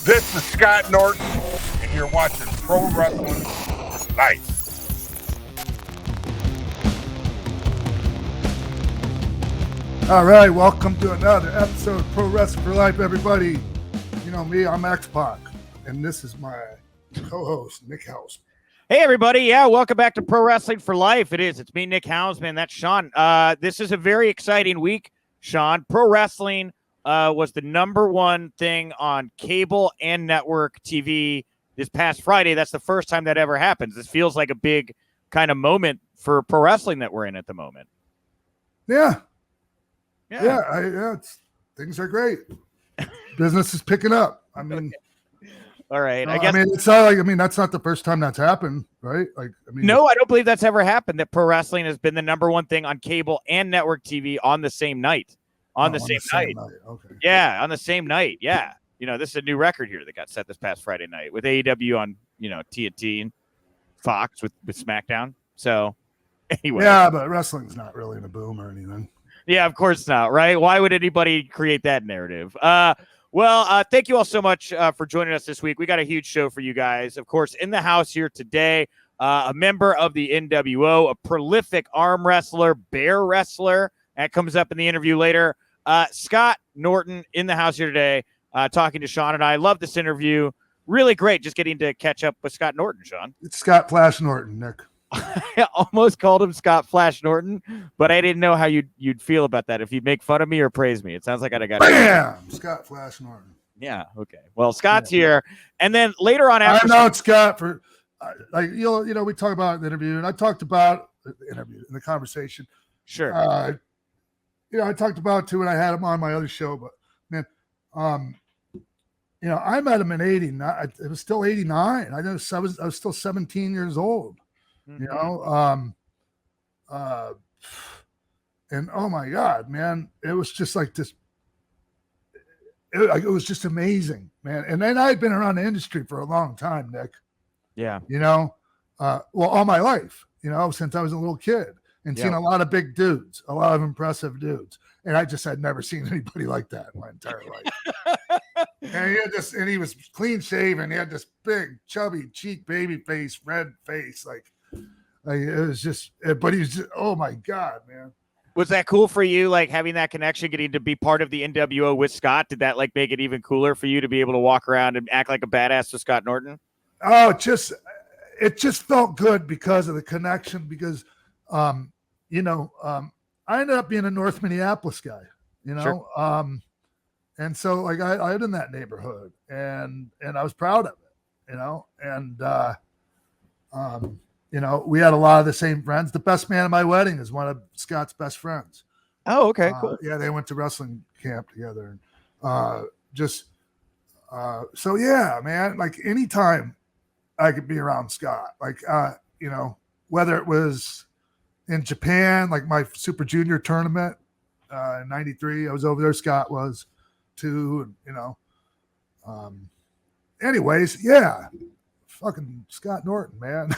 This is Scott Norton, and you're watching Pro Wrestling Life. All right, welcome to another episode of Pro Wrestling for Life, everybody. You know me, I'm X-Pac, and this is my co-host, Nick Hausman. Hey, everybody. Yeah, welcome back to Pro Wrestling for Life. It's me, Nick Hausman. That's Sean. This is a very exciting week, Sean. Pro Wrestling was the number one thing on cable and network TV this past Friday. That's the first time that ever happens. This feels like a big kind of moment for pro wrestling that we're in at the moment. Yeah, things are great. Business is picking up. I mean, all right. It's not like, that's not the first time that's happened, right? No, I don't believe that's ever happened, that pro wrestling has been the number one thing on cable and network TV on the same night. On the same night. Okay. Yeah, on the same night. Yeah. You know, this is a new record here that got set this past Friday night with AEW on, TNT and Fox with SmackDown. So, anyway. Yeah, but wrestling's not really in a boom or anything. Yeah, of course not, right? Why would anybody create that narrative? Thank you all so much for joining us this week. We got a huge show for you guys. Of course, in the house here today, a member of the NWO, a prolific arm wrestler, bear wrestler. That comes up in the interview later. Scott Norton in the house here today, talking to Sean and I. Love this interview. Really great just getting to catch up with Scott Norton, Sean. It's Scott Flash Norton, Nick. I almost called him Scott Flash Norton, but I didn't know how you'd feel about that, if you'd make fun of me or praise me. It sounds like I got Bam! Scott Flash Norton. Yeah, okay. Well, Scott's here. And then later on after I know it's Scott for we talk about it in the interview, and I talked about the interview in the conversation. Sure. I talked about it too when I had him on my other show, but man, I met him in 89. It was still 89. I was still 17 years old. Mm-hmm. And oh my God, man, it was just like this. It was just amazing, man. And then I had been around the industry for a long time, Nick. Yeah. All my life, since I was a little kid, and seen a lot of big dudes, a lot of impressive dudes. And I just had never seen anybody like that in my entire life. And he was clean shaven. He had this big, chubby cheek, baby face, red face. Like it was just, but he was just, oh my God, man. Was that cool for you? Like having that connection, getting to be part of the NWO with Scott, did that like make it even cooler for you to be able to walk around and act like a badass with Scott Norton? Oh, it just felt good because of the connection, because, I ended up being a North Minneapolis guy, Sure. And so like I lived in that neighborhood, and I was proud of it, we had a lot of the same friends. The best man at my wedding is one of Scott's best friends. Oh, okay, cool. Yeah, they went to wrestling camp together. So yeah, man, like anytime I could be around Scott, like, whether it was in Japan, like my Super Junior tournament in '93, I was over there. Scott was too, anyways, yeah, fucking Scott Norton, man.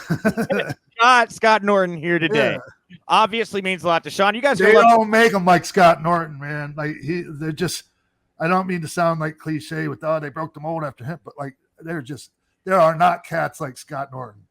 Scott Norton here today. Yeah. Obviously means a lot to Sean. You guys don't make them like Scott Norton, man. Like they're just. I don't mean to sound like cliche with they broke the mold after him, but like there are not cats like Scott Norton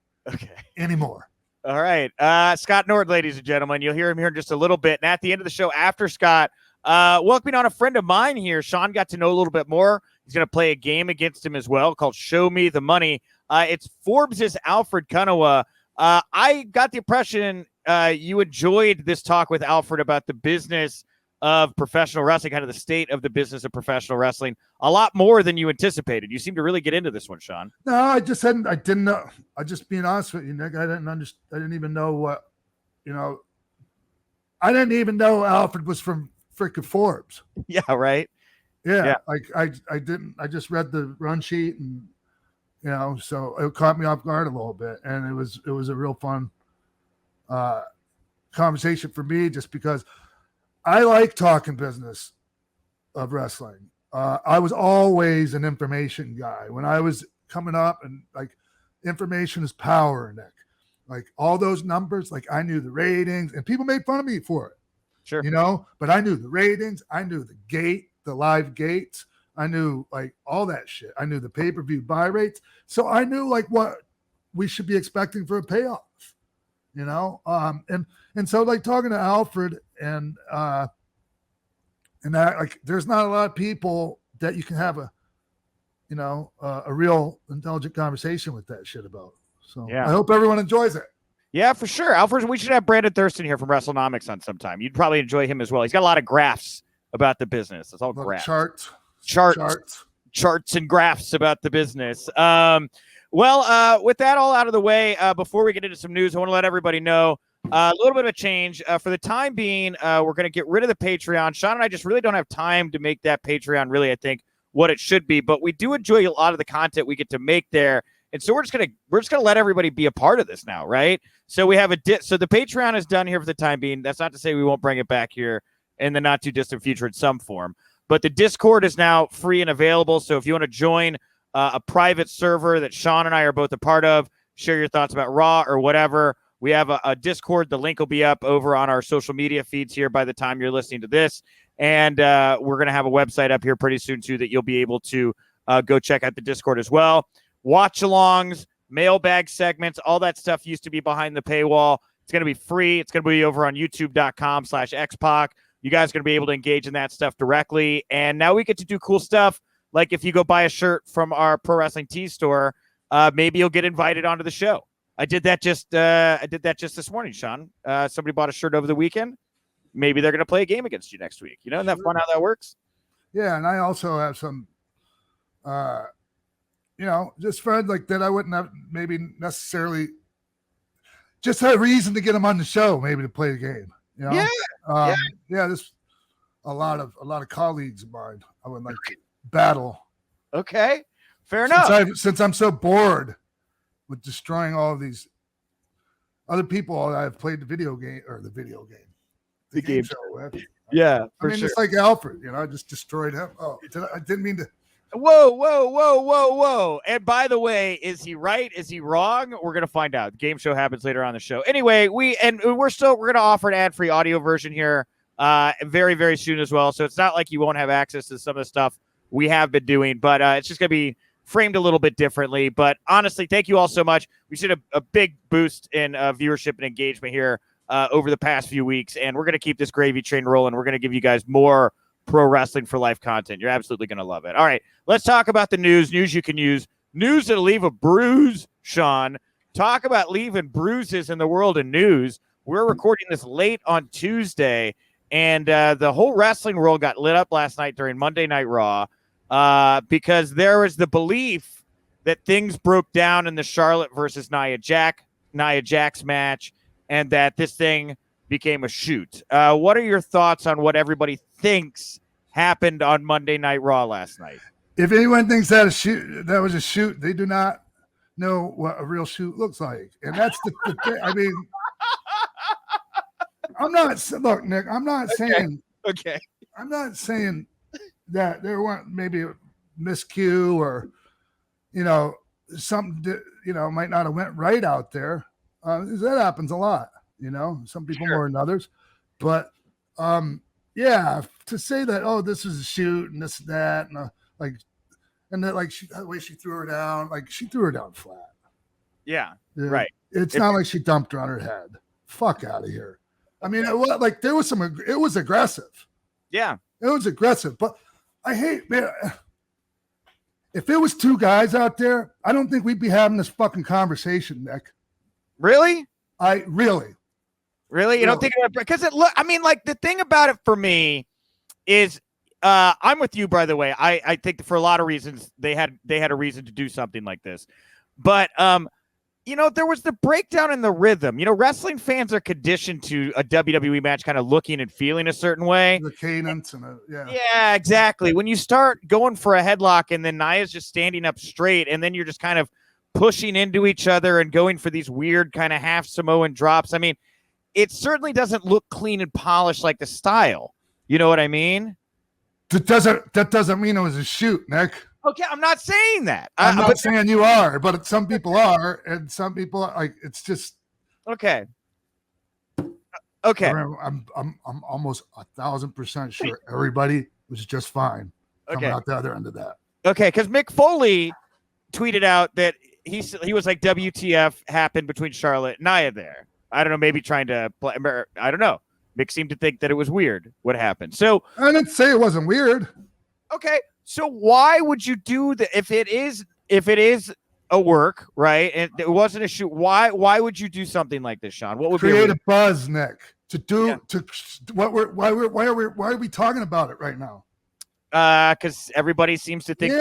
anymore. All right. Scott Norton, ladies and gentlemen, you'll hear him here in just a little bit. And at the end of the show, after Scott, welcoming on a friend of mine here, Sean got to know a little bit more. He's going to play a game against him as well called Show Me the Money. It's Forbes' Alfred Konuwa. I got the impression you enjoyed this talk with Alfred about the business of professional wrestling, kind of the state of the business of professional wrestling, a lot more than you anticipated. You seem to really get into this one, Sean. No, I didn't know. I just being honest with you, Nick, I didn't even know what, I didn't even know Alfred was from freaking Forbes. Yeah. Right. Yeah. Like I just read the run sheet, and, so it caught me off guard a little bit, and it was a real fun conversation for me, just because I like talking business of wrestling. I was always an information guy when I was coming up, and like information is power, Nick. Like all those numbers, like I knew the ratings, and people made fun of me for it. Sure. But I knew the ratings. I knew the live gates. I knew like all that shit. I knew the pay-per-view buy rates. So I knew like what we should be expecting for a payoff, you know? And so like talking to Alfred and that, like, there's not a lot of people that you can have a real intelligent conversation with that shit about. So I hope everyone enjoys it. Yeah, for sure. Alfred, we should have Brandon Thurston here from WrestleNomics on sometime. You'd probably enjoy him as well. He's got a lot of graphs about the business. It's all graphs. Charts and graphs about the business. With that all out of the way, before we get into some news, I want to let everybody know a little bit of a change. For the time being, we're going to get rid of the Patreon. Sean and I just really don't have time to make that Patreon really, I think, what it should be. But we do enjoy a lot of the content we get to make there. And so we're just gonna let everybody be a part of this now, right? So we have so the Patreon is done here for the time being. That's not to say we won't bring it back here in the not too distant future in some form. But the Discord is now free and available. So if you want to join a private server that Sean and I are both a part of, share your thoughts about Raw or whatever, we have a Discord. The link will be up over on our social media feeds here by the time you're listening to this. And we're gonna have a website up here pretty soon too that you'll be able to go check out the Discord as well. Watch-alongs, mailbag segments, all that stuff used to be behind the paywall. It's going to be free. It's going to be over on youtube.com/X-Pac. You guys are going to be able to engage in that stuff directly. And now we get to do cool stuff. Like if you go buy a shirt from our Pro Wrestling Tees store, maybe you'll get invited onto the show. I did that just this morning, Sean. Somebody bought a shirt over the weekend. Maybe they're going to play a game against you next week. Isn't that fun how that works? Yeah, and I also have some just friends like that I wouldn't have maybe necessarily just had a reason to get them on the show, maybe to play the game. There's a lot of colleagues of mine I would like to battle. Okay, fair enough. Since I'm so bored with destroying all of these other people that I've played the game show with. Yeah, It's like Alfred, I just destroyed him. Oh, I didn't mean to. Whoa. And by the way, is he right? Is he wrong? We're going to find out. The game show happens later on the show. Anyway, we're going to offer an ad-free audio version here very, very soon as well. So it's not like you won't have access to some of the stuff we have been doing, but it's just going to be framed a little bit differently. But honestly, thank you all so much. We've seen a big boost in viewership and engagement here over the past few weeks, and we're going to keep this gravy train rolling. We're going to give you guys more Pro Wrestling for Life content. You're absolutely going to love it. All right, let's talk about the news you can use. News that'll leave a bruise, Sean. Talk about leaving bruises in the world of news. We're recording this late on Tuesday, and the whole wrestling world got lit up last night during Monday Night Raw because there was the belief that things broke down in the Charlotte versus Nia Jax match, and that this thing became a shoot. What are your thoughts on what everybody thinks happened on Monday Night Raw last night? If anyone thinks that was a shoot, they do not know what a real shoot looks like. And that's the thing. I mean, Nick, I'm not saying that there weren't maybe a miscue or, something that, might not have went right out there. That happens a lot. Some people more than others, but to say that, this is a shoot and this and that, and the way she threw her down, she threw her down flat. Yeah, right. It's not like she dumped her on her head. Fuck out of here. I mean, there was it was aggressive. Yeah, it was aggressive, but I hate, man. If it was two guys out there, I don't think we'd be having this fucking conversation, Nick. Really? Really? You don't think about it? Because the thing about it for me is I'm with you, by the way. I think for a lot of reasons they had a reason to do something like this. But there was the breakdown in the rhythm. Wrestling fans are conditioned to a WWE match kind of looking and feeling a certain way. The cadence and Yeah, exactly. When you start going for a headlock and then Nia's just standing up straight and then you're just kind of pushing into each other and going for these weird kind of half Samoan drops. I mean, it certainly doesn't look clean and polished like the style. You know what I mean? That doesn't mean it was a shoot, Nick. Okay, I'm not saying that. I'm not saying you are, but some people are, and some people are, it's just okay. I'm almost 1,000% sure everybody was just fine. coming out the other end of that. Okay, because Mick Foley tweeted out that he was like, WTF happened between Charlotte and Nia there. I don't know, maybe trying to play. I don't know. Mick seemed to think that it was weird what happened. So I didn't say it wasn't weird. Okay, so why would you do that if it is a work, right? And it wasn't a shoot. Why would you do something like this, Sean? What would create a buzz, Nick? Why are we talking about it right now? Because everybody seems to think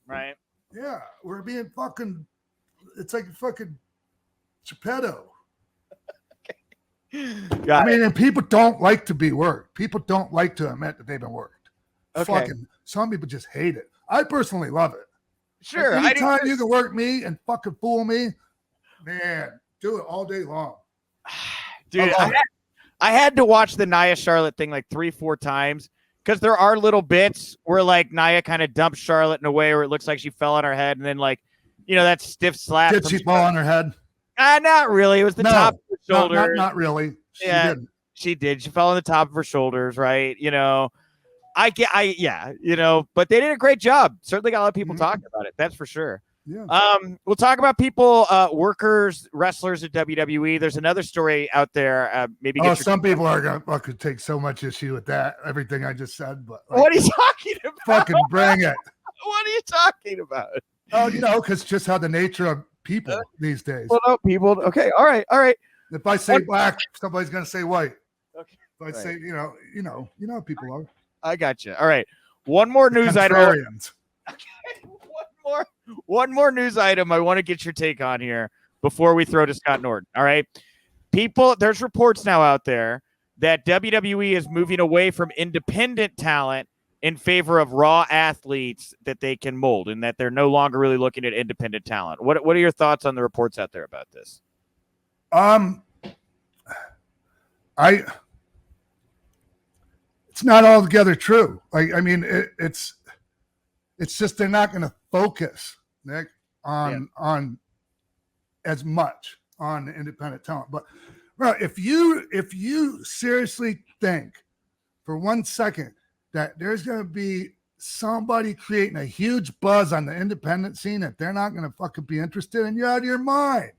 right. Yeah, we're being fucking. It's like fucking Geppetto. I mean, and people don't like to be worked. People don't like to admit that they've been worked. Okay. Fucking some people just hate it. I personally love it. Sure. Anytime you can work me and fucking fool me, man, do it all day long. Dude, I had to watch the Nia Charlotte thing like 3-4 times because there are little bits where like Nia kind of dumps Charlotte in a way where it looks like she fell on her head, and then like, that stiff slap. Did she fall on her head? Not really. It was the top of her shoulder. Not really. She did. She fell on the top of her shoulders, right? But they did a great job. Certainly got a lot of people talking about it. That's for sure. Yeah. We'll talk about people, workers, wrestlers at WWE. There's another story out there. Some people are gonna fucking take so much issue with that. Everything I just said, but what are you talking about? Fucking bring it. What are you talking about? Oh, because just how the nature of people these days. Well, no, people. Okay, all right. If I say black, somebody's gonna say white. Okay. If I say, you know how people are. I got you. All right. One more news item. Okay. One more news item I want to get your take on here before we throw to Scott Norton. All right. There's reports now out there that WWE is moving away from independent talent in favor of raw athletes that they can mold, and that they're no longer really looking at independent talent. What are your thoughts on the reports out there about this? It's not altogether true. It's just they're not going to focus, Nick, on as much on independent talent. But bro, if you seriously think for 1 second that there's going to be somebody creating a huge buzz on the independent scene that they're not going to fucking be interested in, you're out of your mind.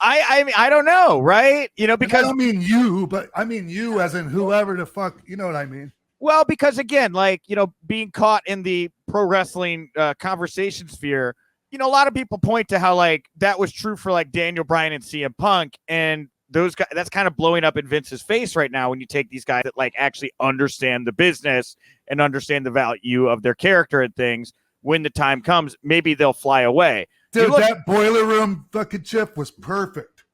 I don't know, right? Because I don't mean you, but I mean you as in whoever the fuck, you know what I mean? Well, because again, being caught in the pro wrestling conversation sphere, a lot of people point to how that was true for Daniel Bryan and CM Punk, and those guys, that's kind of blowing up in Vince's face right now when you take these guys that actually understand the business and understand the value of their character and things. When the time comes, maybe they'll fly away. Dude, that boiler room fucking Jeff was perfect.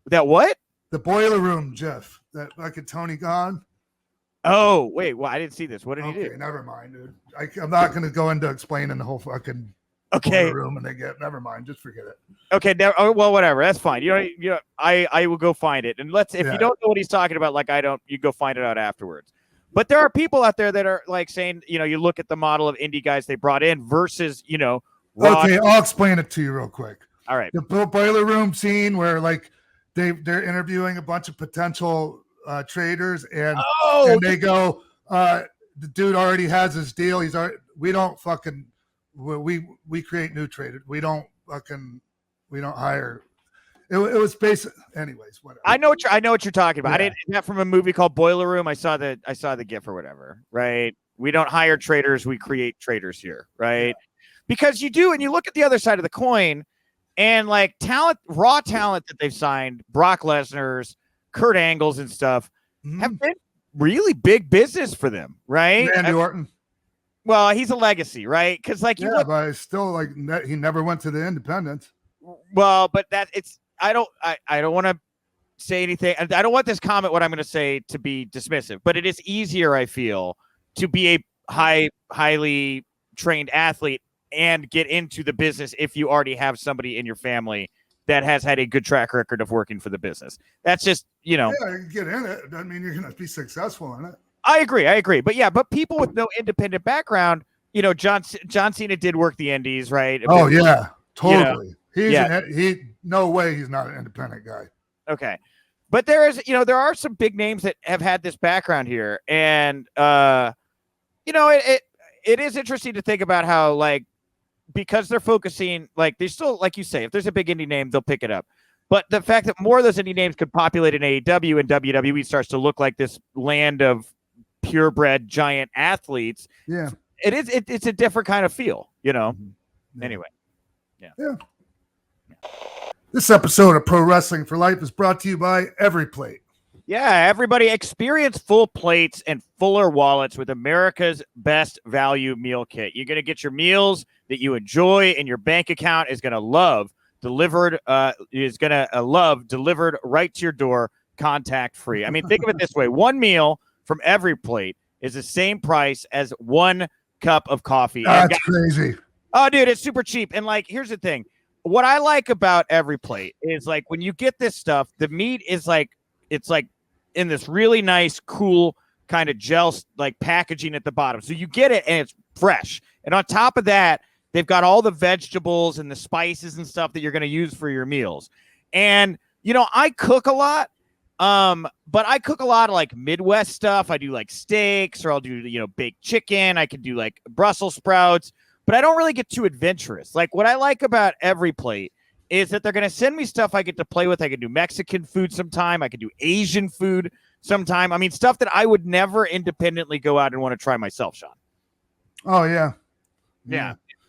That what? The boiler room Jeff. That fucking Tony Khan. Oh, wait. Well, I didn't see this. What did he do? Never mind, dude. I'm not going to go into explaining the whole fucking boiler room and never mind. Just forget it. Okay. Well, whatever. That's fine. I will go find it. And if you don't know what he's talking about, I don't, you go find it out afterwards. But there are people out there that are saying, you look at the model of indie guys they brought in versus, Raw. Okay, I'll explain it to you real quick. All right. The boiler room scene where they're interviewing a bunch of potential traders and they go, the dude already has his deal. We create new traders. We don't hire. It was basic. Anyways, whatever. I know what you're talking about. Yeah. Isn't that from a movie called Boiler Room? I saw the GIF or whatever. Right. We don't hire traders. We create traders here. Right. Yeah. Because you do, and you look at the other side of the coin, and talent, raw talent that they've signed, Brock Lesnar's, Kurt Angle's, and stuff, have been really big business for them, right? Randy Orton. Well, he's a legacy, right? Because but I still he never went to the independents. Well, but I don't want to say anything. I don't want this comment, what I'm going to say, to be dismissive, but it is easier, I feel, to be a highly trained athlete and get into the business if you already have somebody in your family that has had a good track record of working for the business. That's just, Yeah, you get in it. Doesn't mean you're going to be successful in it. I agree. But people with no independent background, John Cena did work the indies, right? Oh, yeah, totally. No way he's not an independent guy. Okay. But there is, there are some big names that have had this background here. And, it is interesting to think about how, like, because they're focusing, like, they still, like you say, if there's a big indie name, they'll pick it up. But the fact that more of those indie names could populate in AEW and WWE starts to look like this land of purebred giant athletes. Yeah. It's a different kind of feel, Yeah. Anyway. Yeah. This episode of Pro Wrestling for Life is brought to you by EveryPlate. Yeah, everybody experience full plates and fuller wallets with America's best value meal kit. You're going to get your meals that you enjoy and your bank account is going to love delivered right to your door, contact free. I mean, think of it this way. One meal from EveryPlate is the same price as 1 cup of coffee. That's crazy. Oh, dude, it's super cheap. And, like, here's the thing. What I like about EveryPlate is, like, when you get this stuff, the meat is like, it's like in this really nice, cool kind of gel, like, packaging at the bottom. So you get it and it's fresh. And on top of that, they've got all the vegetables and the spices and stuff that you're going to use for your meals. And, I cook a lot, but I cook a lot of, like, Midwest stuff. I do, like, steaks, or I'll do, baked chicken. I can do, like, Brussels sprouts. But I don't really get too adventurous. Like, what I like about EveryPlate is that they're going to send me stuff I get to play with. I can do Mexican food sometime. I can do Asian food sometime. I mean, stuff that I would never independently go out and want to try myself, Sean. Oh, yeah.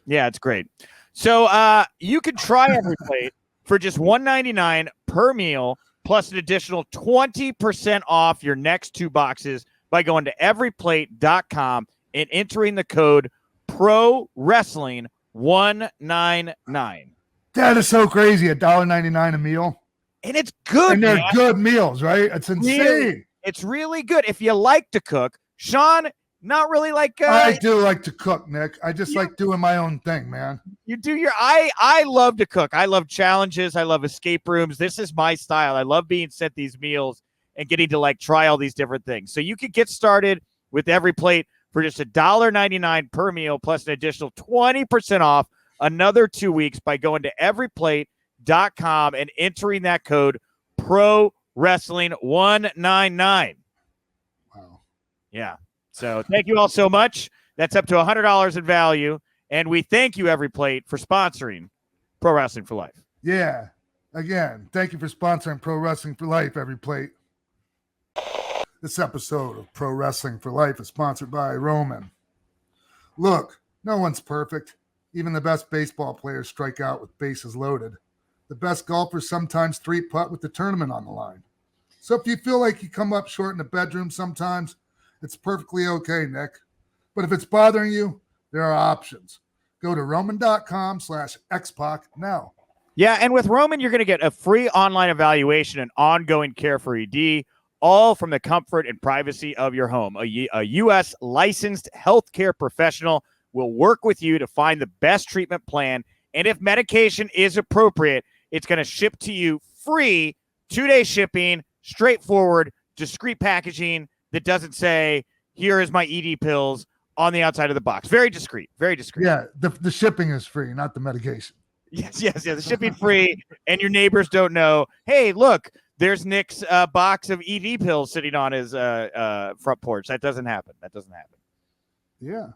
Yeah, it's great. So you can try EveryPlate for just $1.99 per meal, plus an additional 20% off your next 2 boxes by going to everyplate.com and entering the code Pro Wrestling 199. That is so crazy. $1.99 a meal. And it's good. And they're good meals, right? It's insane. It's really good. If you like to cook, Sean, not really like. I do like to cook, Nick. I just like doing my own thing, man. You do your. I love to cook. I love challenges. I love escape rooms. This is my style. I love being sent these meals and getting to, like, try all these different things. So you can get started with EveryPlate for just $1.99 per meal, plus an additional 20% off another 2 weeks by going to everyplate.com and entering that code Pro Wrestling 199. Wow. Yeah. So thank you all so much. That's up to $100 in value. And we thank you, EveryPlate, for sponsoring Pro Wrestling for Life. Yeah. Again, thank you for sponsoring Pro Wrestling for Life, EveryPlate. This episode of Pro Wrestling for Life is sponsored by Roman. Look, no one's perfect. Even the best baseball players strike out with bases loaded. The best golfers sometimes 3-putt with the tournament on the line. So if you feel like you come up short in the bedroom sometimes, it's perfectly okay, Nick. But if it's bothering you, there are options. Go to roman.com/X-Pac now. Yeah, and with Roman, you're going to get a free online evaluation and ongoing care for ED, all from the comfort and privacy of your home. A U.S. licensed healthcare professional will work with you to find the best treatment plan. And if medication is appropriate, it's going to ship to you free, 2-day shipping, straightforward, discreet packaging that doesn't say, here is my ED pills on the outside of the box. Very discreet, very discreet. Yeah, the shipping is free, not the medication. Yes. The shipping free, and your neighbors don't know, hey, look, there's Nick's box of ED pills sitting on his front porch. That doesn't happen. Yeah.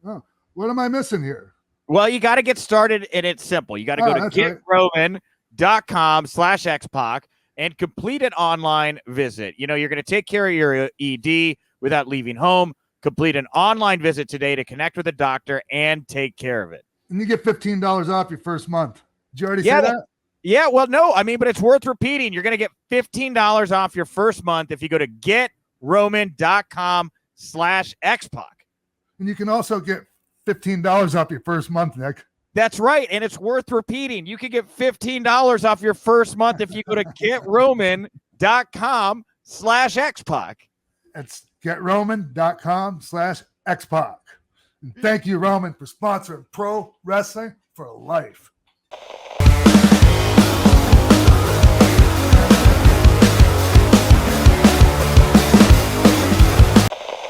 Oh, what am I missing here? Well, you got to get started, and it's simple. You got to go to GetRoman.com/X-Pac and complete an online visit. You're going to take care of your ED without leaving home. Complete an online visit today to connect with a doctor and take care of it. And you get $15 off your first month. Did you already say that? Yeah, well, no, but it's worth repeating. You're going to get $15 off your first month if you go to GetRoman.com/X-Pac. And you can also get $15 off your first month, Nick. That's right, and it's worth repeating. You can get $15 off your first month if you go to GetRoman.com/X-Pac. It's GetRoman.com/X-Pac. And thank you, Roman, for sponsoring Pro Wrestling for Life.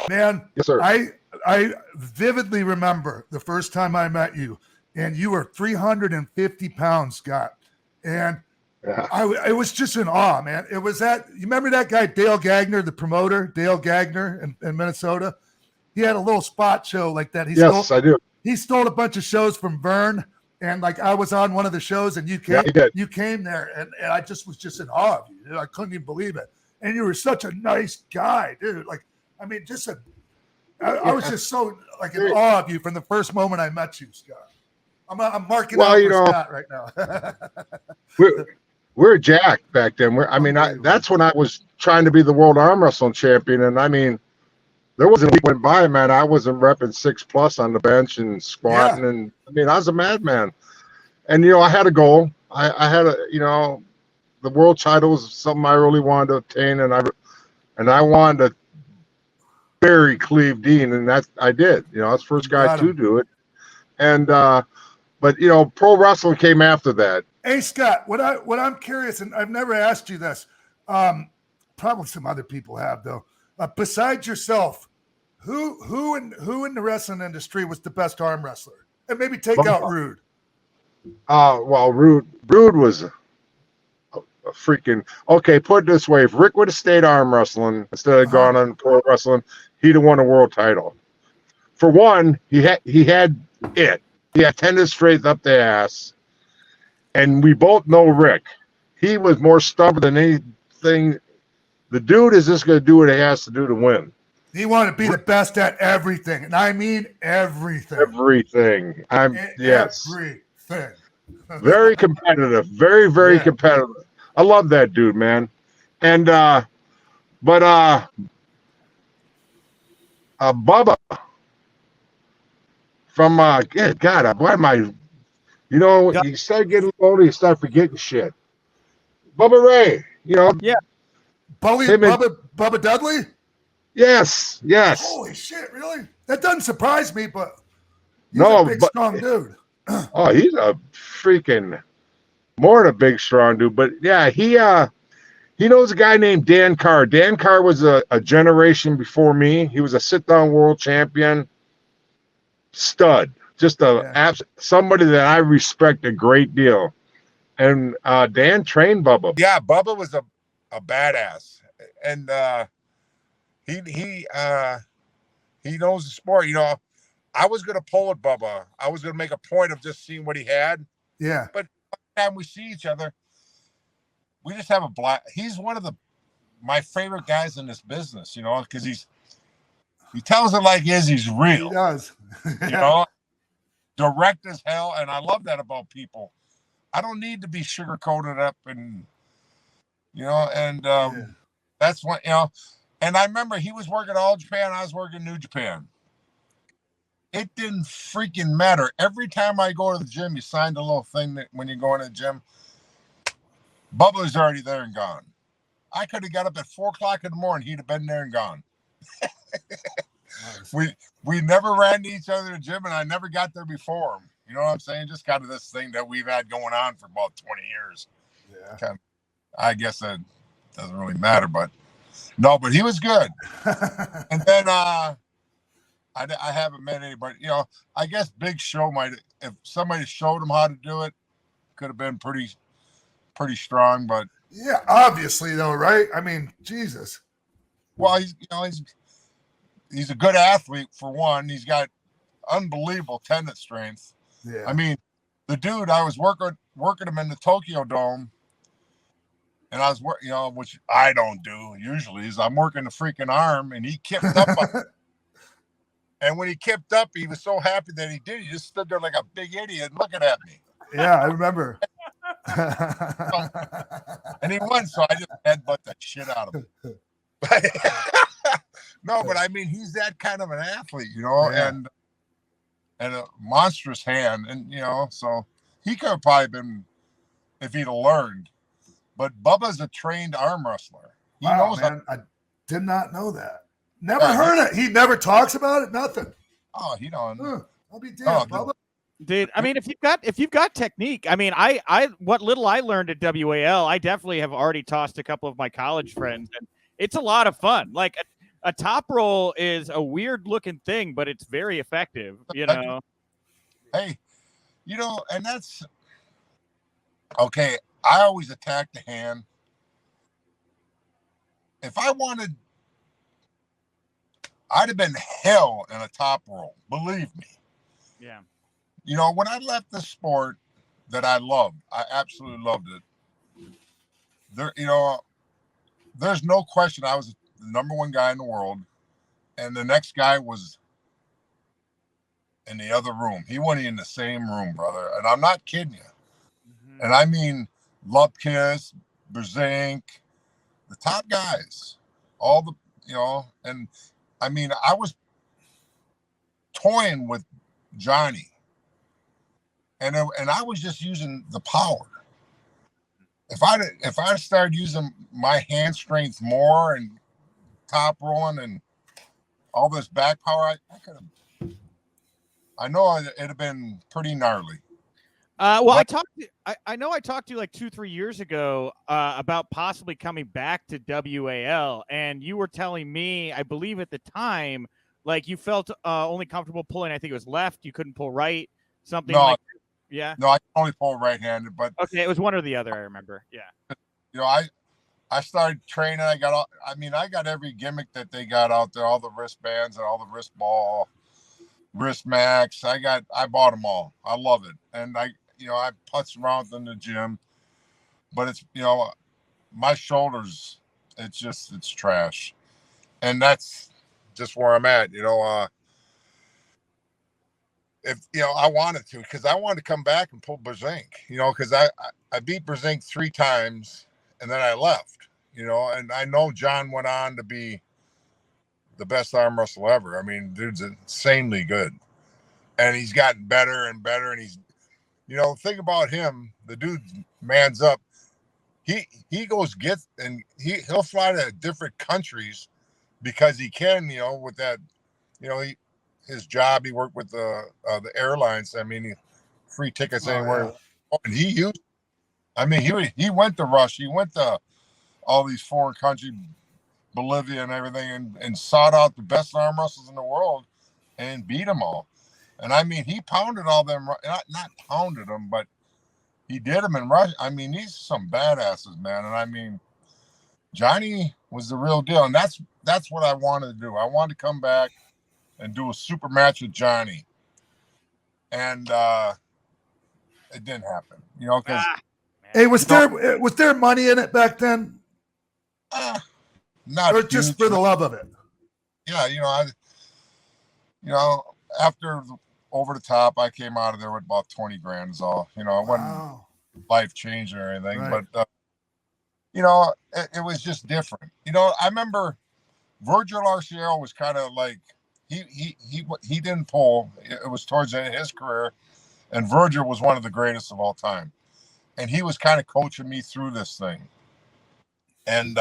Man, Yes, sir. I vividly remember the first time I met you, and you were 350 pounds, Scott. And It was just in awe, man. It was that, you remember that guy, Dale Gagner, the promoter, Dale Gagner in Minnesota? He had a little spot show like that. I do. He stole a bunch of shows from Vern, and like I was on one of the shows, and you came there, and I just was just in awe of you. Dude. I couldn't even believe it. And you were such a nice guy, dude. Like, I mean, I was just so like in awe of you from the first moment I met you, Scott. I'm marking out for Scott right now. we're jacked back then. That's when I was trying to be the world arm wrestling champion, and I mean, there wasn't a week went by, man. I wasn't repping 6+ on the bench and squatting, and I mean, I was a madman. And I had a goal. I had the world title was something I really wanted to obtain, and I wanted to bury Cleve Dean, and that I did. I was the first guy to do it, and but pro wrestling came after that. Hey Scott, what I'm curious, and I've never asked you this, probably some other people have though. Besides yourself, who in the wrestling industry was the best arm wrestler? And maybe take out Rude. Well, Rude was a freaking okay. Put it this way: if Rick would have stayed arm wrestling instead of gone on pro wrestling, he'd have won a world title. For one, he had it. He had tendon straight up the ass, and we both know Rick. He was more stubborn than anything. The dude is just going to do what he has to do to win. He wanted to be the best at everything, and I mean everything. Everything. Yes. Everything. Very competitive. Very, very competitive. I love that dude, man. And Bubba from God, why am I? You start getting older, you start forgetting shit. Bubba Ray, Bubba Dudley? Yes. Holy shit, really? That doesn't surprise me, but he's a big, strong dude. Oh, he's a freaking more than a big, strong dude. But yeah, he knows a guy named Dan Carr. Dan Carr was a generation before me. He was a sit-down world champion. Stud. Just somebody that I respect a great deal. And Dan trained Bubba. Yeah, Bubba was a badass, and he knows the sport. I was gonna pull at Bubba. I was gonna make a point of just seeing what he had. Yeah. But every time we see each other, we just have a blast. He's one of my favorite guys in this business, because he tells it like it is. He's real. He does. Direct as hell, and I love that about people. I don't need to be sugar-coated up and that's what, and I remember he was working All Japan, I was working New Japan. It didn't freaking matter. Every time I go to the gym, you signed a little thing that when you go in the gym, Bubba was already there and gone. I could have got up at 4:00 in the morning, he'd have been there and gone. Nice. We never ran to each other in the gym, and I never got there before him. You know what I'm saying? Just kind of this thing that we've had going on for about 20 years. Yeah. I guess that doesn't really matter, but he was good. And then I haven't met anybody. I guess Big Show if somebody showed him how to do it, could have been pretty strong. But yeah, obviously though, right? I mean, Jesus. Well, he's a good athlete for one. He's got unbelievable tendon strength. Yeah. I mean, the dude, I was working him in the Tokyo Dome, and I was which I don't do usually, is I'm working the freaking arm, and he kipped up. And when he kipped up, he was so happy that he did. He just stood there like a big idiot looking at me. Yeah, I remember. And he won, so I just headbutt the shit out of him. But I mean, he's that kind of an athlete, and a monstrous hand, and so he could have probably been if he'd have learned. But Bubba's a trained arm wrestler. He knows man. I did not know that. Never heard it. He never talks about it. Nothing. Oh, he don't. I'll be damned, Bubba. Dude, I mean, if you've got technique, I mean, what little I learned at WAL, I definitely have already tossed a couple of my college friends, and it's a lot of fun. Like a top roll is a weird looking thing, but it's very effective, Hey, and that's okay. I always attack the hand. If I wanted, I'd have been hell in a top roll. Believe me. Yeah. You know, when I left the sport that I loved, I absolutely loved it. There, you know, there's no question I was the number one guy in the world, and the next guy was in the other room. He wasn't in the same room, brother. And I'm not kidding you. Mm-hmm. And I mean, Lupkis, Brzenk, the top guys, all the, you know, and I mean, I was toying with Johnny, and I was just using the power. If I started using my hand strength more and top rolling and all this back power, I could have. I know it'd have been pretty gnarly. Well, I know I talked to you like 2-3 years ago about possibly coming back to WAL, and you were telling me, I believe at the time, like you felt only comfortable pulling. I think it was left. You couldn't pull right. Something like. Yeah. No, I can only pull right-handed, but okay, it was one or the other. I remember. Yeah. You know, I started training. I got every gimmick that they got out there, all the wristbands and all the wrist ball, wrist max. I bought them all. I love it, and I putz around in the gym, but it's, you know, my shoulders. It's trash, and that's just where I'm at. You know, if, you know, I wanted to, because I wanted to come back and pull Brzenk, you know, because I beat Brzenk 3 times and then I left, you know, and I know John went on to be the best arm wrestler ever. I mean, dude's insanely good, and he's gotten better and better. And he's, you know, think about him. The dude man's up. He goes and he'll fly to different countries because he can, you know, with that, you know, his job, he worked with the airlines. I mean, free tickets anywhere. Yeah. And he went to Russia. He went to all these foreign countries, Bolivia and everything, and sought out the best arm wrestlers in the world and beat them all. And I mean, he pounded all them, not pounded them, but he did them in Russia. I mean, these are some badasses, man. And I mean, Johnny was the real deal. And that's what I wanted to do. I wanted to come back and do a super match with Johnny, and it didn't happen, you know. Because hey, was there money in it back then? Not or just for the love of it. Yeah, you know, after Over the Top, I came out of there with about 20 grand is all. You know, it wasn't life changing or anything, right. But you know, it was just different. You know, I remember Virgil Arciero was kind of like. He didn't pull. It was towards the end of his career, and Virgil was one of the greatest of all time, and he was kind of coaching me through this thing, and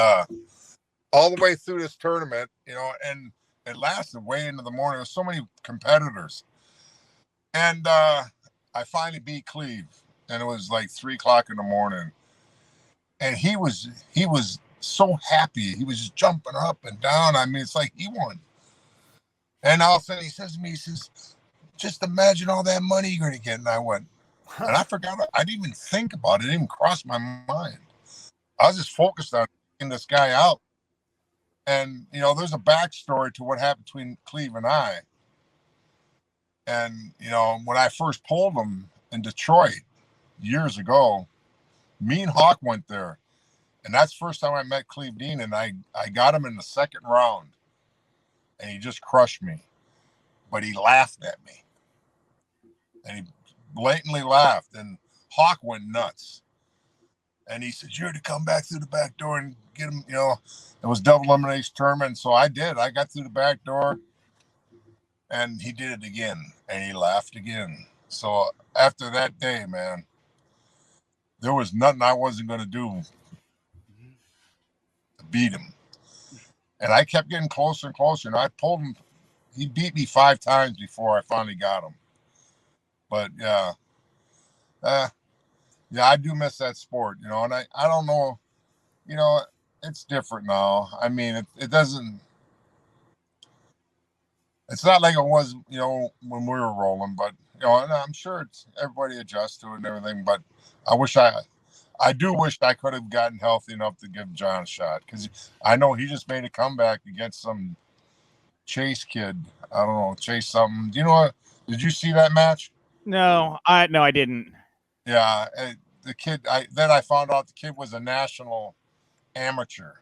all the way through this tournament, you know, and it lasted way into the morning. There was so many competitors, and I finally beat Cleve, and it was like 3:00 in the morning, and he was so happy. He was just jumping up and down. I mean, it's like he won. And all of a sudden he says to me, he says, just imagine all that money you're going to get. And I went, and I forgot, I didn't even think about it. It didn't even cross my mind. I was just focused on getting this guy out. And, you know, there's a backstory to what happened between Cleve and I. And, you know, when I first pulled him in Detroit years ago, me and Hawk went there. And that's the first time I met Cleve Dean. And I got him in the second round. And he just crushed me, but he laughed at me, and he blatantly laughed. And Hawk went nuts, and he said, "You're to come back through the back door and get him." You know, it was double elimination tournament, so I did. I got through the back door, and he did it again, and he laughed again. So after that day, man, there was nothing I wasn't going to do to beat him. And I kept getting closer and closer. And I pulled him. He beat me 5 times before I finally got him. But yeah, I do miss that sport, you know. And I don't know, you know, it's different now. I mean, it doesn't. It's not like it was, you know, when we were rolling. But you know, and I'm sure everybody adjusts to it and everything. But I wish I I do wish I could have gotten healthy enough to give John a shot, because I know he just made a comeback against some Chase kid. I don't know, Chase something. Do you know what? Did you see that match? No, I didn't. Yeah, the kid. Then I found out the kid was a national amateur,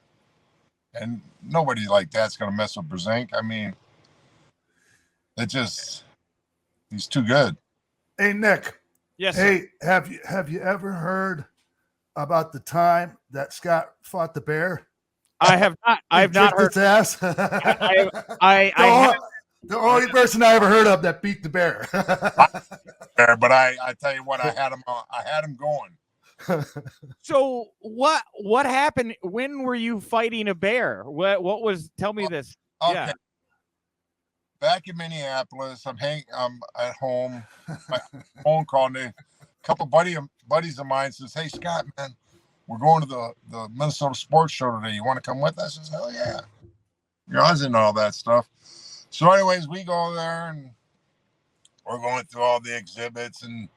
and nobody like that's gonna mess with Brzenk. I mean, he's too good. Hey, Nick. Yes. Hey, have you ever heard about the time that Scott fought the bear? I have not. I have not heard. Its ass. The only person I ever heard of that beat the bear. But I tell you what, I had him going. So what happened? When were you fighting a bear? What was? Tell me this. Okay. Yeah. Back in Minneapolis, I'm at home. My phone call, and a couple buddies of mine says, "Hey Scott, man, we're going to the Minnesota Sports Show today. You want to come with us?" I says, "Hell yeah." I was into all that stuff. So anyways, we go there and we're going through all the exhibits and,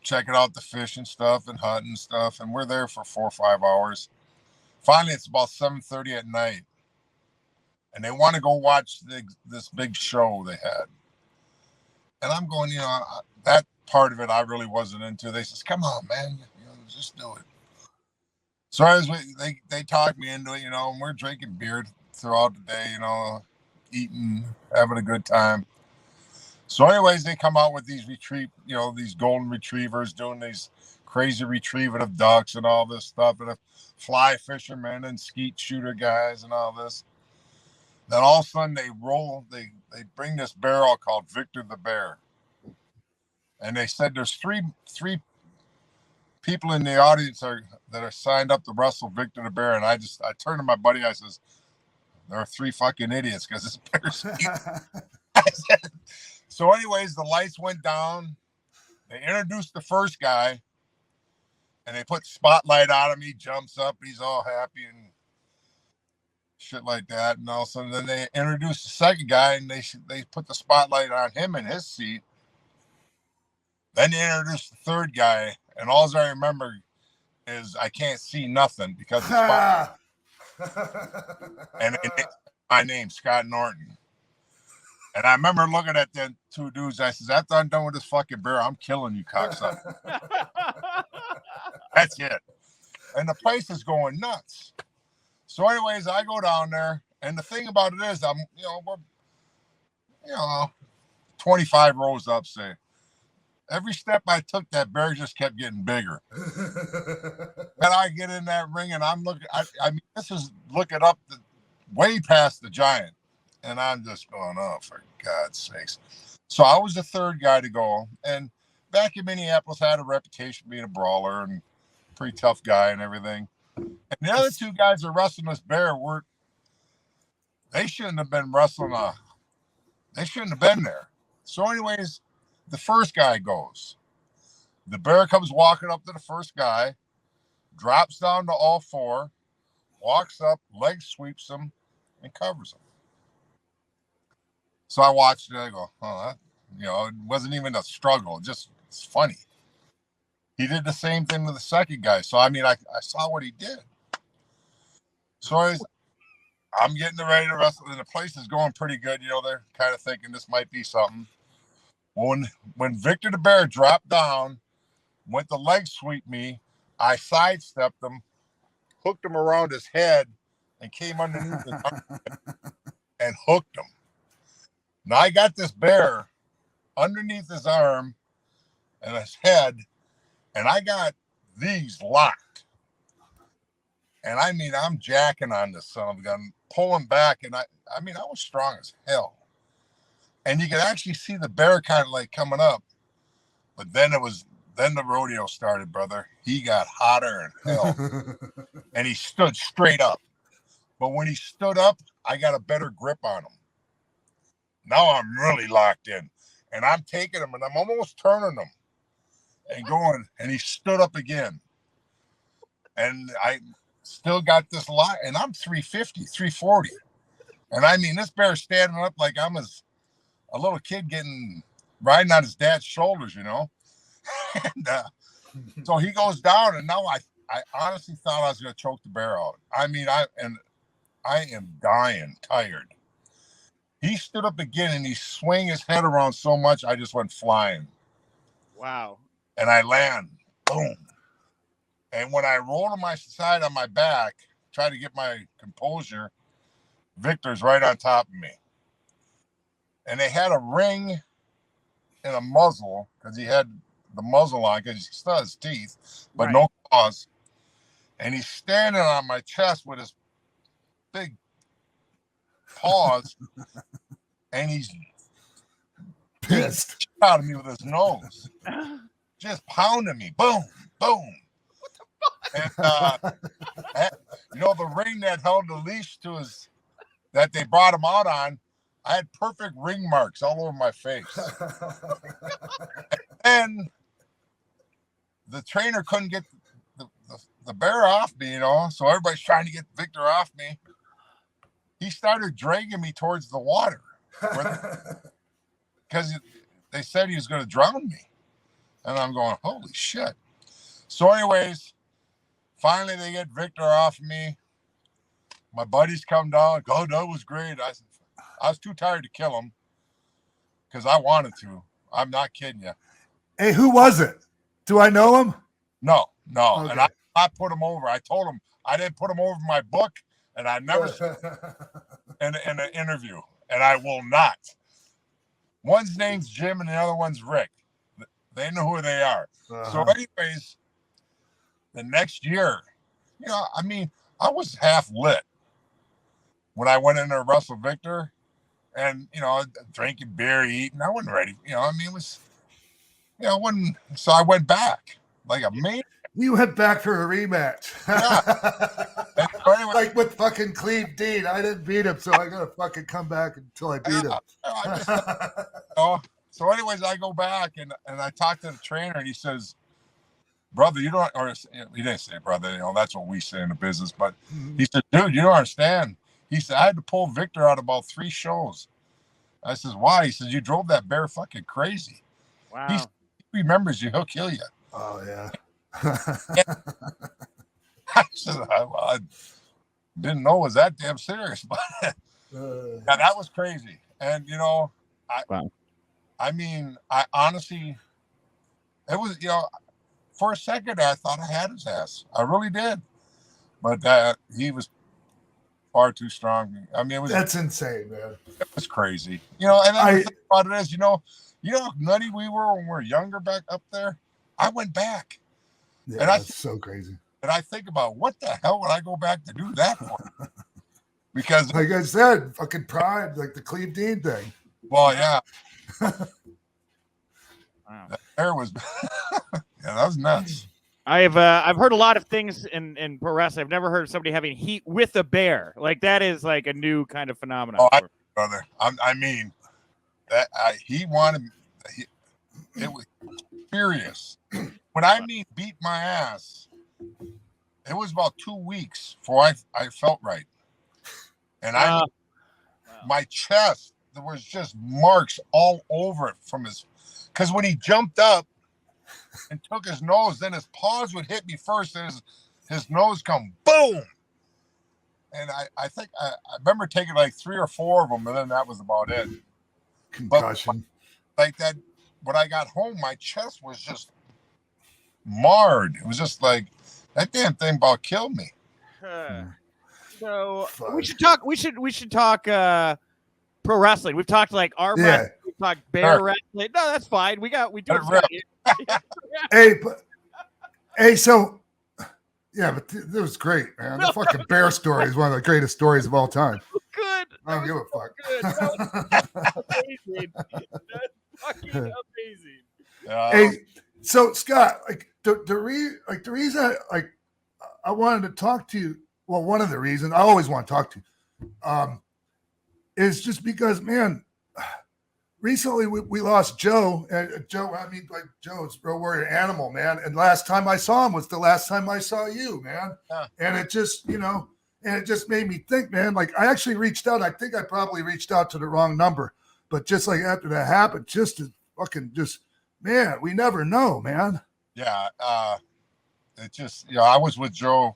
checking out the fishing stuff and hunting stuff. And we're there for 4 or 5 hours. Finally, it's about 7:30 at night. And they want to go watch this big show they had. And I'm going, that part of it I really wasn't into. They says, "Come on, man, just do it." So as they talked me into it, and we're drinking beer throughout the day, eating, having a good time. So anyways, they come out with these these golden retrievers doing these crazy retrieving of ducks and all this stuff, and a fly fishermen and skeet shooter guys and all this. Then all of a sudden they bring this barrel called Victor the Bear. And they said there's three people in the audience that are signed up to wrestle Victor the Bear. And I turned to my buddy, I says, "There are 3 fucking idiots because this bear's So anyways, the lights went down. They introduced the first guy and they put spotlight on him. He jumps up, he's all happy and shit like that. And all of a sudden then they introduced the second guy and they put the spotlight on him in his seat. Then they introduced the third guy, and all I remember is I can't see nothing because the and my name's Scott Norton. And I remember looking at the 2 dudes. I says, "After I'm done with this fucking bear, I'm killing you, cocksucker." That's it. And the place is going nuts. So anyways, I go down there, and the thing about it is, we're 25 rows up, say. Every step I took, that bear just kept getting bigger. And I get in that ring, and I'm looking. I mean, this is looking up way past the giant, and I'm just going, "Oh, for God's sakes!" So I was the third guy to go, and back in Minneapolis, I had a reputation being a brawler and pretty tough guy and everything. And the other 2 guys that wrestling this bear they shouldn't have been wrestling. They shouldn't have been there. So anyways, the first guy goes. The bear comes walking up to the first guy, drops down to all 4, walks up, leg sweeps him, and covers him. So I watched it. I go, "Oh, it wasn't even a struggle. It's funny." He did the same thing with the second guy. So I mean, I saw what he did. So I'm getting ready to wrestle, and the place is going pretty good. They're kind of thinking this might be something. When Victor the Bear dropped down, went to leg sweep me, I sidestepped him, hooked him around his head, and came underneath his arm and hooked him. Now I got this bear underneath his arm and his head, and I got these locked. And I mean, I'm jacking on this son of a gun, pulling back, and I was strong as hell. And you could actually see the bear kind of like coming up. But then the rodeo started, brother. He got hotter than hell. And he stood straight up. But when he stood up, I got a better grip on him. Now I'm really locked in. And I'm taking him and I'm almost turning him and going. And he stood up again. And I still got this lock. And I'm 350, 340. And I mean, this bear's standing up like I'm a little kid riding on his dad's shoulders, and So he goes down, and now I honestly thought I was going to choke the bear out. I mean, I am dying, tired. He stood up again, and he swung his head around so much, I just went flying. Wow. And I land, boom. And when I rolled on my side on my back, try to get my composure, Victor's right on top of me. And they had a ring and a muzzle, because he had the muzzle on, because he still has teeth, but no claws. And he's standing on my chest with his big paws, and he's pissed out of me with his nose, just pounding me, boom, boom. And the ring that held the leash to his, that they brought him out on, I had perfect ring marks all over my face. And the trainer couldn't get the bear off me, so everybody's trying to get Victor off me. He started dragging me towards the water because they said he was going to drown me. And I'm going, holy shit. So anyways, finally they get Victor off me. My buddies come down. Oh, that was great. I was too tired to kill him because I wanted to. I'm not kidding you. Hey, who was it? Do I know him? No. Okay. And I put him over. I told him I didn't put him over my book, and I never in an interview, and I will not. One's name's Jim and the other one's Rick. They know who they are. So anyways, the next year, I was half lit when I went in there to wrestle Victor, and, drinking beer, eating. I wasn't ready. It was, so I went back like a man. You went back for a rematch. Yeah. So anyway, like with fucking Cleve Dean. I didn't beat him, so I got to fucking come back until I beat him. So anyways, I go back and I talk to the trainer, and he says, brother, you don't, or he didn't say brother, that's what we say in the business, but he said, dude, you don't understand. He said, I had to pull Victor out about 3 shows. I says, why? He says, you drove that bear fucking crazy. Wow. He remembers you, he'll kill you. Oh, yeah. I said, I didn't know it was that damn serious, but that was crazy. And, I honestly, it was, for a second, I thought I had his ass. I really did. But he was far too strong. That's insane, man. It was crazy. And then the thing about it is, how nutty we were when we were younger back up there. I went back. Yeah, that's so crazy. And I think about, what the hell would I go back to do that for? Because, like I said, fucking pride, like the Cleve Dean thing. Well, yeah. Wow. That was, that was nuts. I've heard a lot of things in pro wrestling. I've never heard of somebody having heat with a bear. Like, that is like a new kind of phenomenon. Oh, brother. He wanted. It was serious. When I mean beat my ass, it was about 2 weeks before I felt right. And my chest, there was just marks all over it from because when he jumped up and took his nose, then his paws would hit me first, and his nose come boom. And I think I remember taking like 3 or 4 of them, and then that was about it. Concussion. But like that, when I got home, my chest was just marred. It was just like, that damn thing about killed me. So we should talk pro wrestling. We've talked like arm wrestling, we've talked bear wrestling. No, that's fine. We do it. So but it was great, man. The fucking bear story is one of the greatest stories of all time. Good. I don't give a fuck. That was amazing. That's fucking amazing. Hey, so Scott, like the reason I wanted to talk to you. Well, one of the reasons I always want to talk to you is just because, man, recently we lost Joe. And Joe's Road Warrior Animal, man. And last time I saw him was the last time I saw you, man. And it just, and it just made me think, man, like I actually reached out. I think I probably reached out to the wrong number. But just like after that happened, just to fucking man, we never know, man. Yeah. It just, I was with Joe,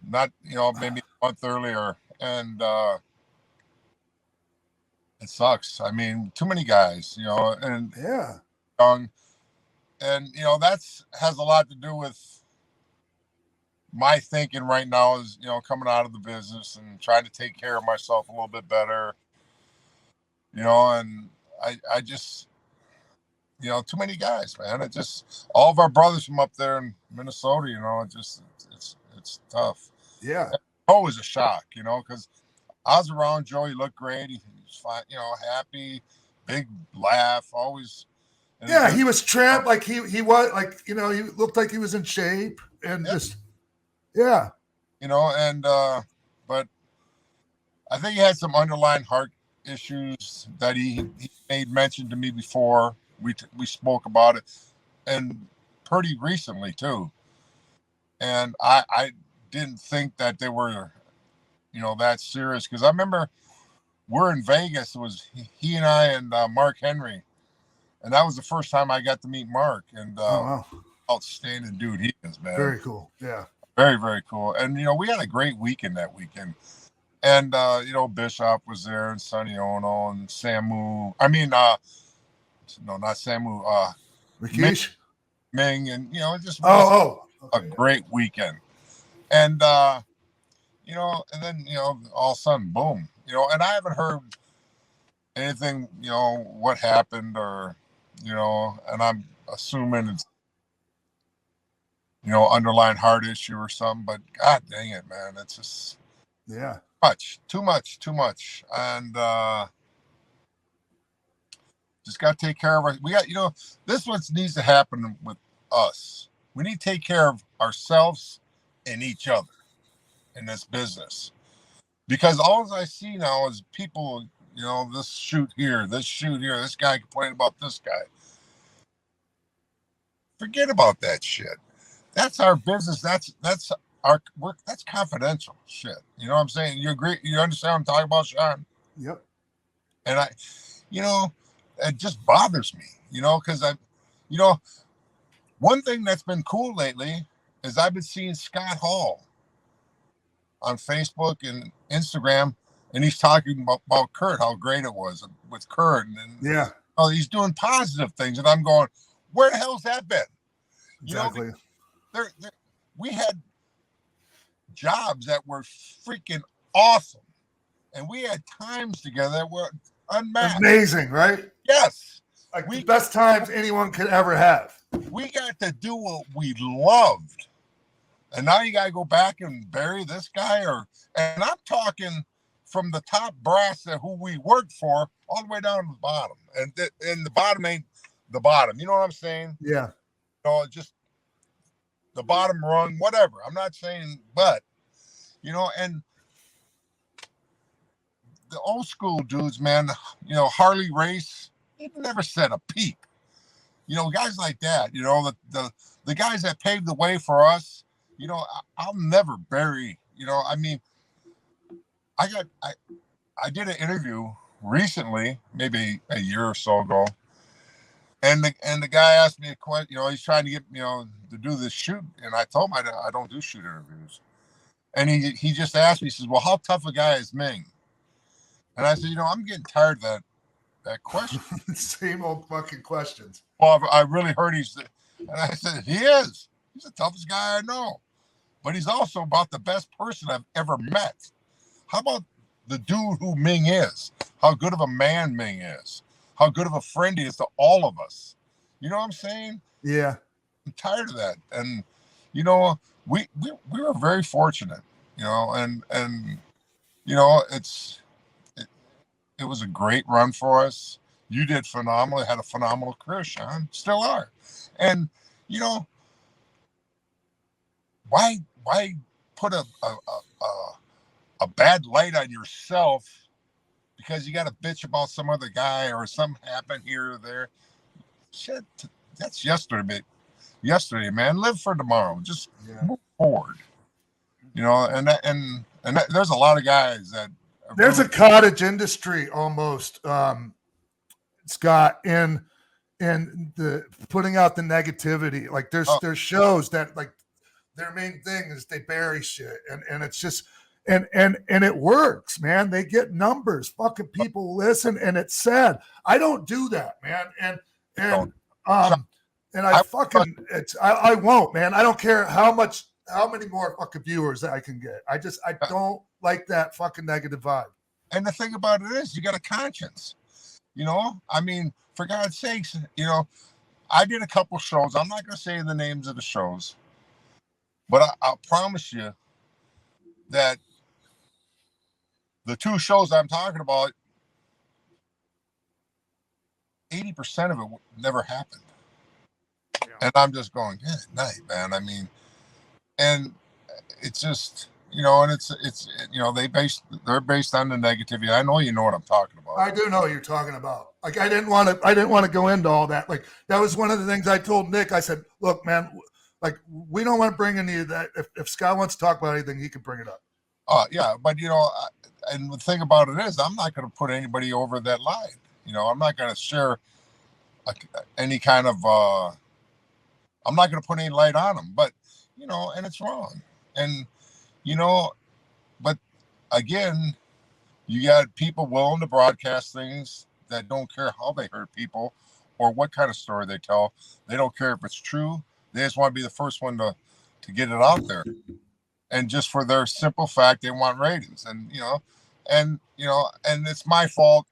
not, maybe a month earlier, and it sucks. I mean, too many guys, and young, and that's has a lot to do with my thinking right now is, coming out of the business and trying to take care of myself a little bit better, and I just, too many guys, man. It just, all of our brothers from up there in Minnesota, it's tough. Yeah. Always a shock, because I was around Joe. He looked great. He was fine, happy, big laugh, always. Yeah, he was trimmed, like he was, like, he looked like he was in shape and just, and but I think he had some underlying heart issues that he made mention to me before. We spoke about it, and pretty recently too. And I didn't think that they were, that serious, because I remember we're in Vegas. It was he and I and Mark Henry, and that was the first time I got to meet Mark. And outstanding dude he is, man. Very cool. Yeah. Very, very cool. And we had a great weekend that weekend. And Bishop was there, and Sonny Ono and Samu. I mean, no, not Samu. Rikish? Ming, and just a great weekend. And and then all of a sudden, boom, and I haven't heard anything, what happened, or and I'm assuming it's underlying heart issue or something. But God dang it, man, it's just too much, and just got to take care of we got, this what needs to happen with us. We need to take care of ourselves and each other in this business, because all I see now is people, this shoot here, this guy complaining about this guy. Forget about that shit. That's our business. That's our work. That's confidential shit. You know what I'm saying? You agree? You understand what I'm talking about, Sean? Yep. And it just bothers me, because one thing that's been cool lately is I've been seeing Scott Hall on Facebook and Instagram, and he's talking about Kurt, how great it was with Kurt, and he's doing positive things, and I'm going, where the hell's that been? Exactly. We had jobs that were freaking awesome, and we had times together that were unmatched. Amazing, right? Yes. Like the best times anyone could ever have. We got to do what we loved. And now you got to go back and bury this guy, and I'm talking from the top brass that who we worked for all the way down to the bottom. And the bottom ain't the bottom. You know what I'm saying? Yeah. Just the bottom rung, whatever. I'm not saying, but, and the old school dudes, man, Harley Race, he never said a peep. Guys like that, the guys that paved the way for us, I'll never bury, I mean, I did an interview recently, maybe a year or so ago, and the guy asked me a question, he's trying to get, to do this shoot, and I told him I don't do shoot interviews. And he just asked me, he says, well, how tough a guy is Ming? And I said, I'm getting tired of that question. Same old fucking questions. Well, I really heard and I said, he is. He's the toughest guy I know. But he's also about the best person I've ever met. How about the dude who Ming is? How good of a man Ming is? How good of a friend he is to all of us? You know what I'm saying? Yeah. I'm tired of that. And, we were very fortunate, and it was a great run for us. You did phenomenal. Had a phenomenal career, Sean. Still are. And, why put a bad light on yourself because you got to bitch about some other guy or something happened here or there? Shit, that's yesterday, man. Live for tomorrow. Just move forward. And there's a lot of guys that there's a cottage industry almost, Scott, in and the putting out the negativity. Like there's shows that like their main thing is they bury shit, and it's just and it works, man. They get numbers, fucking people listen, and it's sad. I don't do that, man, and I won't, man. I don't care how many more fucking viewers I can get. I don't like that fucking negative vibe. And the thing about it is, you got a conscience. You know, I mean, for God's sakes, you know, I did a couple shows. I'm not going to say the names of the shows, but I'll promise you that the 2 shows I'm talking about, 80% of it never happened. Yeah. And I'm just going, yeah, night, man. I mean, and it's just, you know, and it's you know, they're based on the negativity. I know you know what I'm talking about. I do know what you're talking about. Like I didn't want to go into all that. Like that was one of the things I told Nick. I said, look, man, like we don't want to bring any of that. If Scott wants to talk about anything, he can bring it up. Yeah, but you know, and the thing about it is, I'm not going to put anybody over that line. You know, I'm not going to share any kind of. I'm not going to put any light on them, but you know, and it's wrong. And you know, but again, you got people willing to broadcast things that don't care how they hurt people or what kind of story they tell. They don't care if it's true. They just want to be the first one to get it out there. And just for their simple fact, they want ratings. And and it's my fault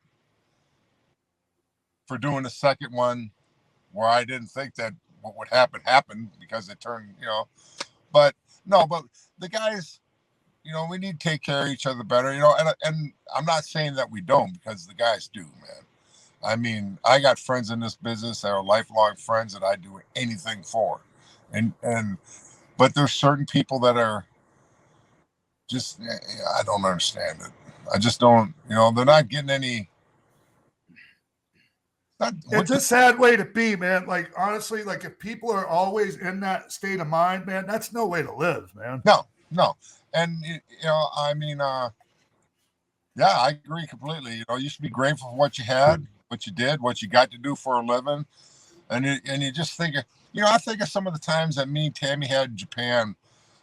for doing the second one where I didn't think that what would happen happened because it turned, but the guys, we need to take care of each other better, and I'm not saying that we don't, because the guys do, man. I mean, I got friends in this business that are lifelong friends that I do anything for. But there's certain people that are just, I don't understand it. I just don't, they're not getting any. It's a sad way to be, man. Like, honestly, like if people are always in that state of mind, man, that's no way to live, man. No. And, I mean, yeah, I agree completely. You should be grateful for what you had, what you did, what you got to do for a living. And you just think, I think of some of the times that me and Tammy had in Japan,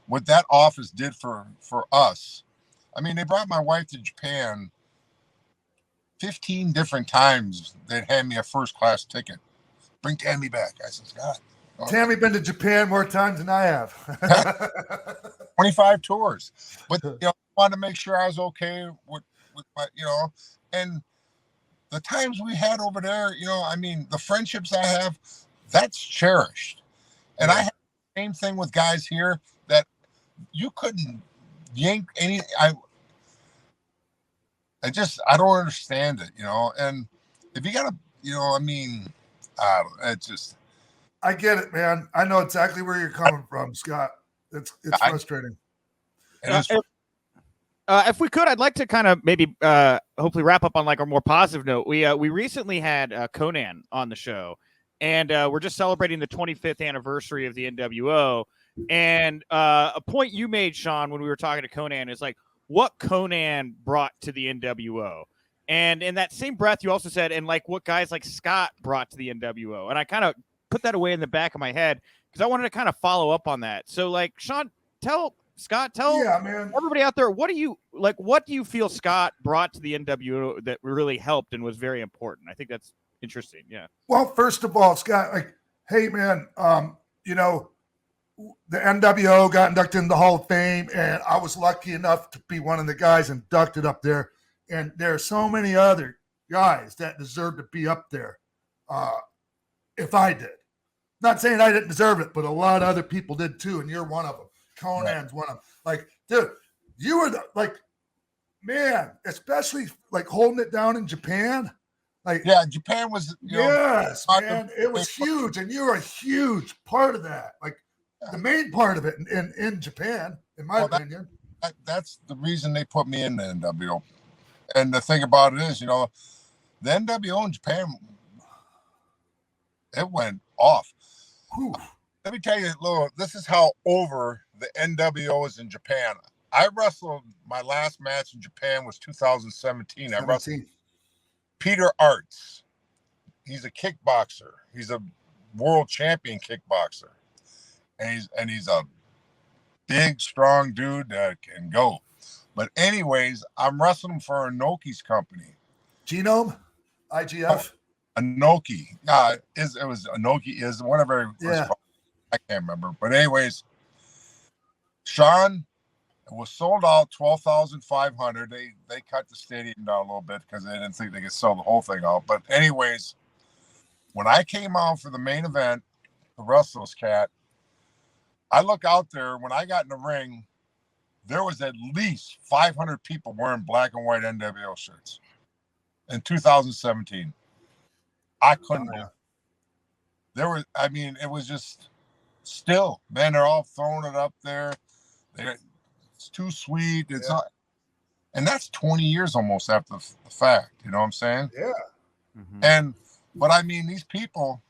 what that office did for us. I mean, they brought my wife to Japan 15 different times. They'd hand me a first-class ticket. Bring Tammy back. I said, God. Tammy been to Japan more times than I have. 25 tours. But, I wanted to make sure I was okay with my, and the times we had over there, I mean, the friendships I have, that's cherished. And I have the same thing with guys here that you couldn't yank any. I don't understand it, and if you gotta, I mean, it's just. I get it, man. I know exactly where you're coming from, Scott. It's frustrating. If we could, I'd like to kind of maybe hopefully wrap up on like a more positive note. We recently had Conan on the show, and we're just celebrating the 25th anniversary of the NWO. And a point you made, Sean, when we were talking to Conan is like what Conan brought to the NWO. And in that same breath, you also said, and like what guys like Scott brought to the NWO. And I kind of put that away in the back of my head because I wanted to kind of follow up on that. So like, Sean, tell everybody out there, what do you feel Scott brought to the NWO that really helped and was very important? I think that's interesting. Yeah. Well, first of all, Scott, like, hey man, the NWO got inducted in the Hall of Fame, and I was lucky enough to be one of the guys inducted up there. And there are so many other guys that deserve to be up there. If I did, not saying I didn't deserve it, but a lot of other people did too. And you're one of them. Conan's one of them. Like, dude, you were man, especially like holding it down in Japan. Like, yeah, Japan was, yes, man, it was huge. And you were a huge part of that. Like the main part of it in Japan, in my opinion. That's the reason they put me in the NWO. And the thing about it is, the NWO in Japan, it went off. Whew. Let me tell you, this is how over the NWO is in Japan. I wrestled, my last match in Japan was 2017. I wrestled Peter Arts. he's a kickboxer. He's a world champion kickboxer, and he's a big, strong dude that can go. But anyways, I'm wrestling for Inoki's company. Genome, IGF, Inoki. It was Inoki is whatever it was called. I can't remember. But anyways, Sean was sold out 12,500. They cut the stadium down a little bit because they didn't think they could sell the whole thing out. But anyways, when I came out for the main event, the Wrestlers Cat, I look out there. When I got in the ring, there was at least 500 people wearing black and white NWO shirts in 2017. I couldn't believe it. There was, I mean, it was just still, man, they're all throwing it up there. It's too sweet. It's not, and that's 20 years almost after the fact. You know what I'm saying? Yeah. Mm-hmm. But I mean, these people,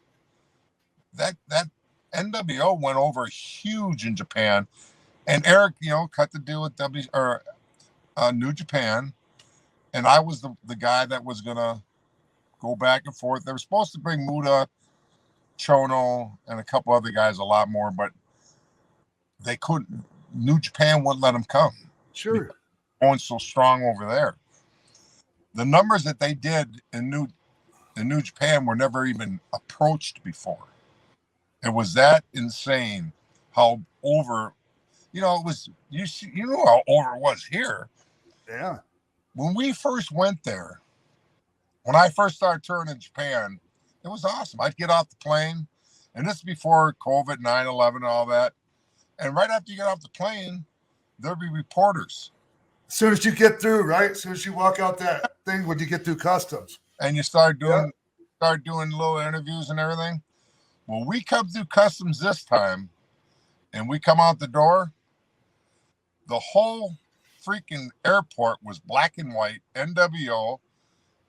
that NWO went over huge in Japan, and Eric, cut the deal with New Japan, and I was the guy that was gonna go back and forth. They were supposed to bring Muda, Chono, and a couple other guys, a lot more, but they couldn't. New Japan wouldn't let them come. Sure. Going so strong over there. The numbers that they did in New Japan were never even approached before. It was that insane how over, it was, you know how over it was here. Yeah. When we first went there, when I first started touring in Japan, it was awesome. I'd get off the plane, and this is before COVID, 9/11, and all that. And right after you get off the plane, there'd be reporters. As soon as you get through, right? As soon as you walk out that thing, when you get through customs. And you start doing little interviews and everything. Well, we come through customs this time, and we come out the door. The whole freaking airport was black and white, NWO,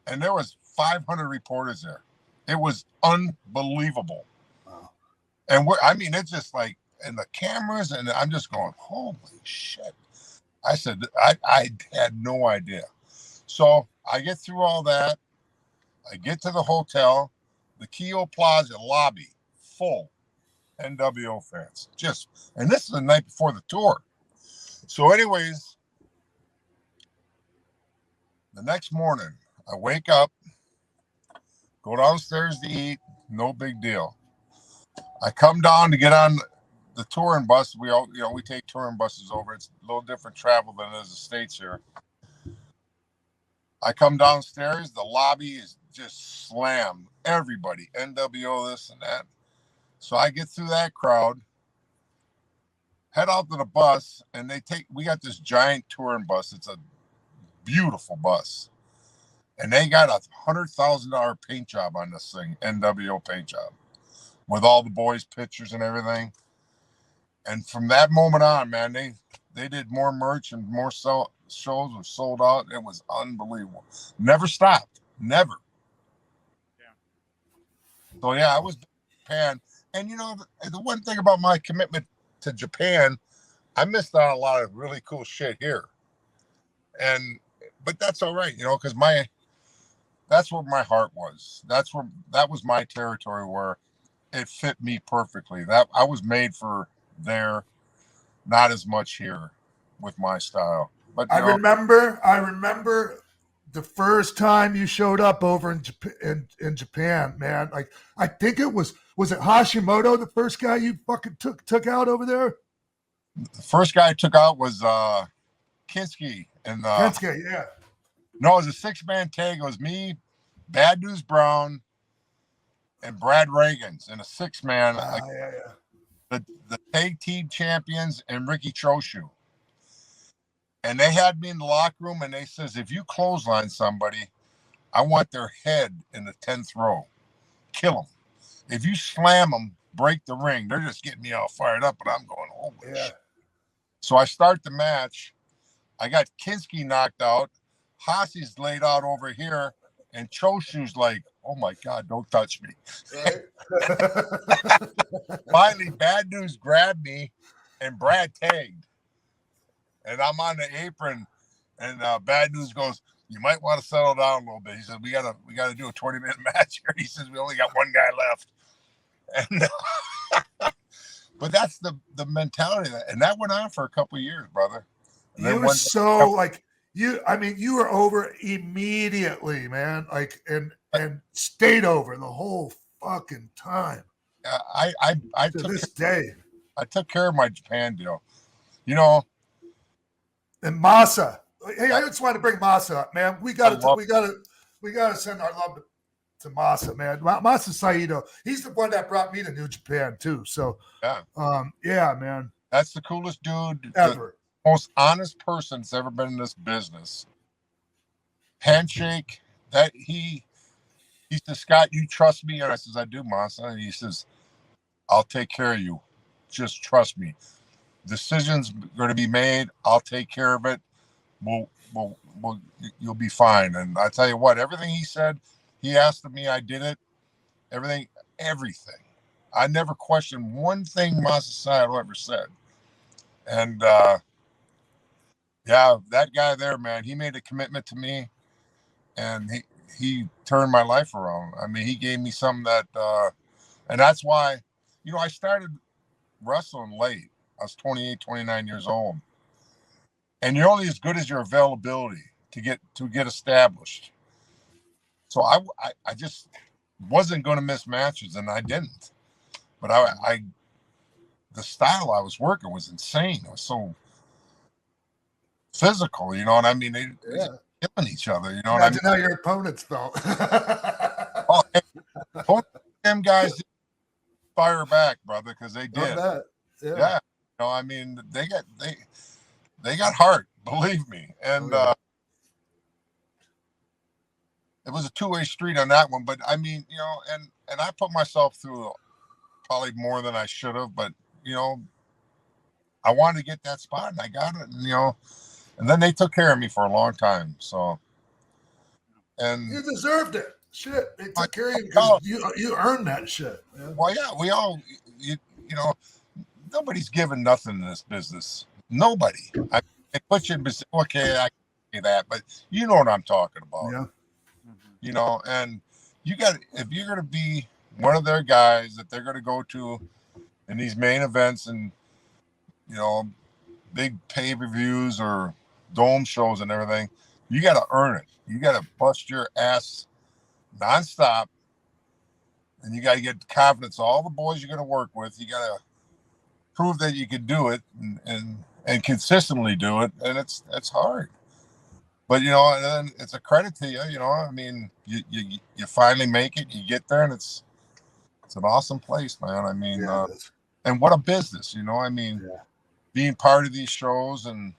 and there was 500 reporters there. It was unbelievable. Wow. And it's just like, and the cameras, and I'm just going, holy shit. I said, I had no idea. So I get through all that. I get to the hotel, the Keogh Plaza lobby, full NWO fans. And this is the night before the tour. So anyways, the next morning, I wake up, go downstairs to eat, no big deal. I come down to get on the touring bus. We take touring buses over. It's a little different travel than it is the States here. I come downstairs, the lobby is just slammed. Everybody, NWO, this and that. So I get through that crowd, head out to the bus, and we got this giant touring bus. It's a beautiful bus. And they got a $100,000 paint job on this thing, NWO paint job, with all the boys' pictures and everything. And from that moment on, man, they did more merch and more shows were sold out. It was unbelievable. Never stopped. Never. Yeah. So, yeah, I was in Japan. And, the one thing about my commitment to Japan, I missed out on a lot of really cool shit here. But that's all right, because that's where my heart was. That was my territory where it fit me perfectly. That I was made for there, not as much here with my style. But I remember the first time you showed up over in Japan, man. Like, I think it was it Hashimoto, the first guy you fucking took out over there? The first guy I took out was Kinski and Kinski, yeah. No, it was a 6-man tag. It was me, Bad News Brown, and Brad Reagans in a 6-man. The tag team champions and Ricky Choshu. And they had me in the locker room, and they says, if you clothesline somebody, I want their head in the 10th row. Kill them. If you slam them, break the ring. They're just getting me all fired up, but I'm going, holy shit. So I start the match. I got Kinski knocked out. Hossy's laid out over here, and Choshu's like, oh my God, don't touch me. Right? Finally, Bad News grabbed me, and Brad tagged. And I'm on the apron, and Bad News goes, you might want to settle down a little bit. He said, we gotta do a 20-minute match here. He says, we only got one guy left. And but that's the mentality and that went on for a couple of years, brother. And you were so like you were over immediately, man. Like and stayed over the whole fucking time. I to this day. I took care of my Japan deal. You know. And Masa. Hey, I just want to bring Masa up, man. We gotta send our love to Masa, man. Masa Saito. He's the one that brought me to New Japan too. So yeah, man. That's the coolest dude ever. The most honest person that's ever been in this business. Handshake. That he says, Scott, you trust me? And I says, I do, Masa. And he says, I'll take care of you. Just trust me. Decisions going to be made. I'll take care of it. You'll be fine. And I tell you what, everything he said, he asked of me, I did it. Everything. I never questioned one thing Masa Saito ever said. And yeah, that guy there, man, he made a commitment to me, and he turned my life around. I mean, he gave me something that, and that's why, you know, I started wrestling late. I was 28, 29 years old. And you're only as good as your availability to get established. So I just wasn't going to miss matches, and I didn't. But the style I was working was insane. It was so physical, you know what I mean? They just killing each other, you know what I mean? Imagine how your opponents felt. Oh, hey, them guys didn't fire back, brother, because they did. Yeah. You know, I mean, they got heart, believe me. And it was a two-way street on that one. But I mean, you know, and I put myself through probably more than I should have, but you know, I wanted to get that spot and I got it, and you know, and then they took care of me for a long time. So, and you deserved it. Shit, they took care of you because you earned that shit. Man. Well, yeah, we all, you know, nobody's giving nothing in this business. Nobody. I put you in, okay, I can say that, but you know what I'm talking about. Yeah. You know, and you got, if you're going to be one of their guys that they're going to go to in these main events and, you know, big pay-per-views or dome shows and everything, you got to earn it. You got to bust your ass nonstop, and you got to get the confidence of all the boys you're going to work with. You got to prove that you can do it and consistently do it, and it's hard. But you know, and then it's a credit to you. You know, I mean, you finally make it, you get there, and it's an awesome place, man. I mean, and what a business, you know. I mean, being part of these shows and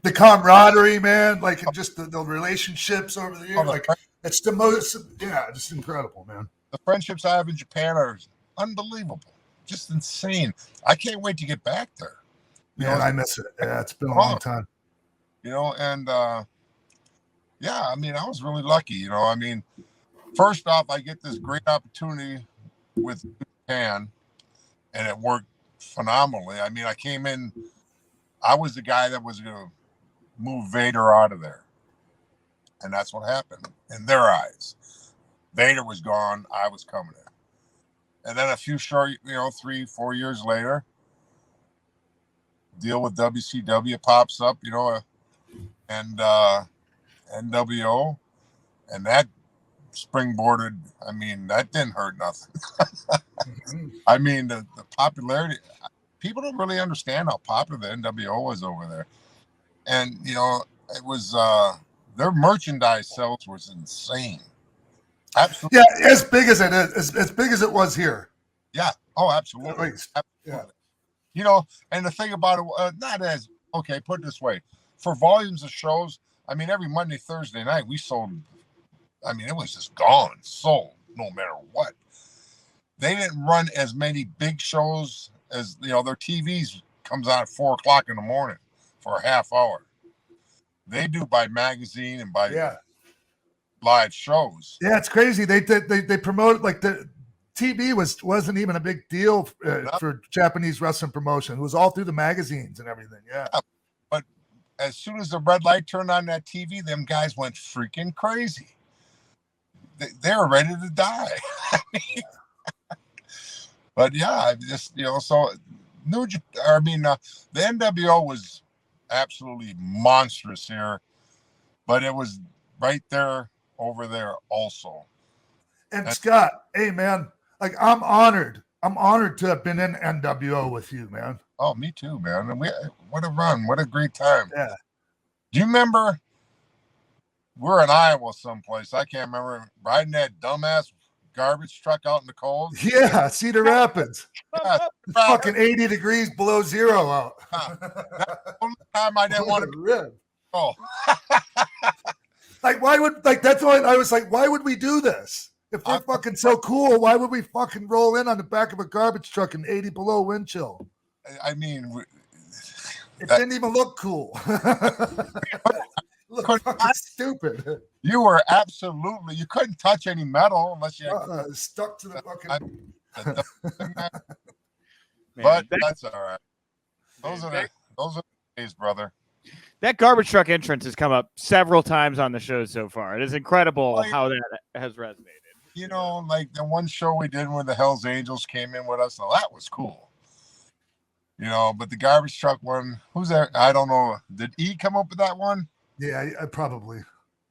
the camaraderie, man, like and just the relationships over the years, like it's the most, just incredible, man. The friendships I have in Japan are unbelievable, just insane. I can't wait to get back there. Man, I miss it. Yeah, it's been a long time. You know, and yeah, I mean, I was really lucky. You know, I mean, first off, I get this great opportunity with Japan, and it worked phenomenally. I mean, I came in, I was the guy that was going to move Vader out of there, and that's what happened in their eyes. Vader was gone, I was coming in, and then a few short, you know, 3-4 years later, deal with WCW pops up, you know, and NWO, and that springboarded. I mean, that didn't hurt nothing. I mean, the popularity, people don't really understand how popular the NWO was over there. And, you know, it was, their merchandise sales was insane. Absolutely. Yeah, as big as it is, as big as it was here. Yeah. Oh, absolutely. Absolutely. Yeah. You know, and the thing about it, not as, okay, put it this way, for volumes of shows, I mean, every Monday, Thursday night, we sold, I mean, it was just gone, sold, no matter what. They didn't run as many big shows as, you know, their TVs comes on at 4 o'clock in the morning for a half hour. They do by magazine and by live shows. Yeah, it's crazy. They promoted, like, the TV wasn't even a big deal for Japanese wrestling promotion. It was all through the magazines and everything. Yeah. But as soon as the red light turned on that TV, them guys went freaking crazy. They were ready to die. But yeah, I just, so the NWO was absolutely monstrous here, but it was right there over there also. And Scott, hey man, like I'm honored to have been in NWO with you, man. Oh, me too, man. And what a run, what a great time. Yeah. Do you remember we're in Iowa someplace? I can't remember, riding that dumbass garbage truck out in the cold. Yeah, Cedar Rapids. Yeah, fucking 80 degrees below zero out. That's the only time I didn't want to rip. Oh. Like, why would, like, that's why I was like, why would we do this? If they're fucking so cool, why would we fucking roll in on the back of a garbage truck in 80 below wind chill? I mean, it didn't even look cool. Look fucking stupid. You were absolutely, you couldn't touch any metal unless you stuck to the fucking. But that's all right. Those are the days, brother. That garbage truck entrance has come up several times on the show so far. It is incredible how that has resonated. Like the one show we did where the Hells Angels came in with us, so that was cool. But the garbage truck one, who's there? I don't know. Did E come up with that one? Yeah, I probably.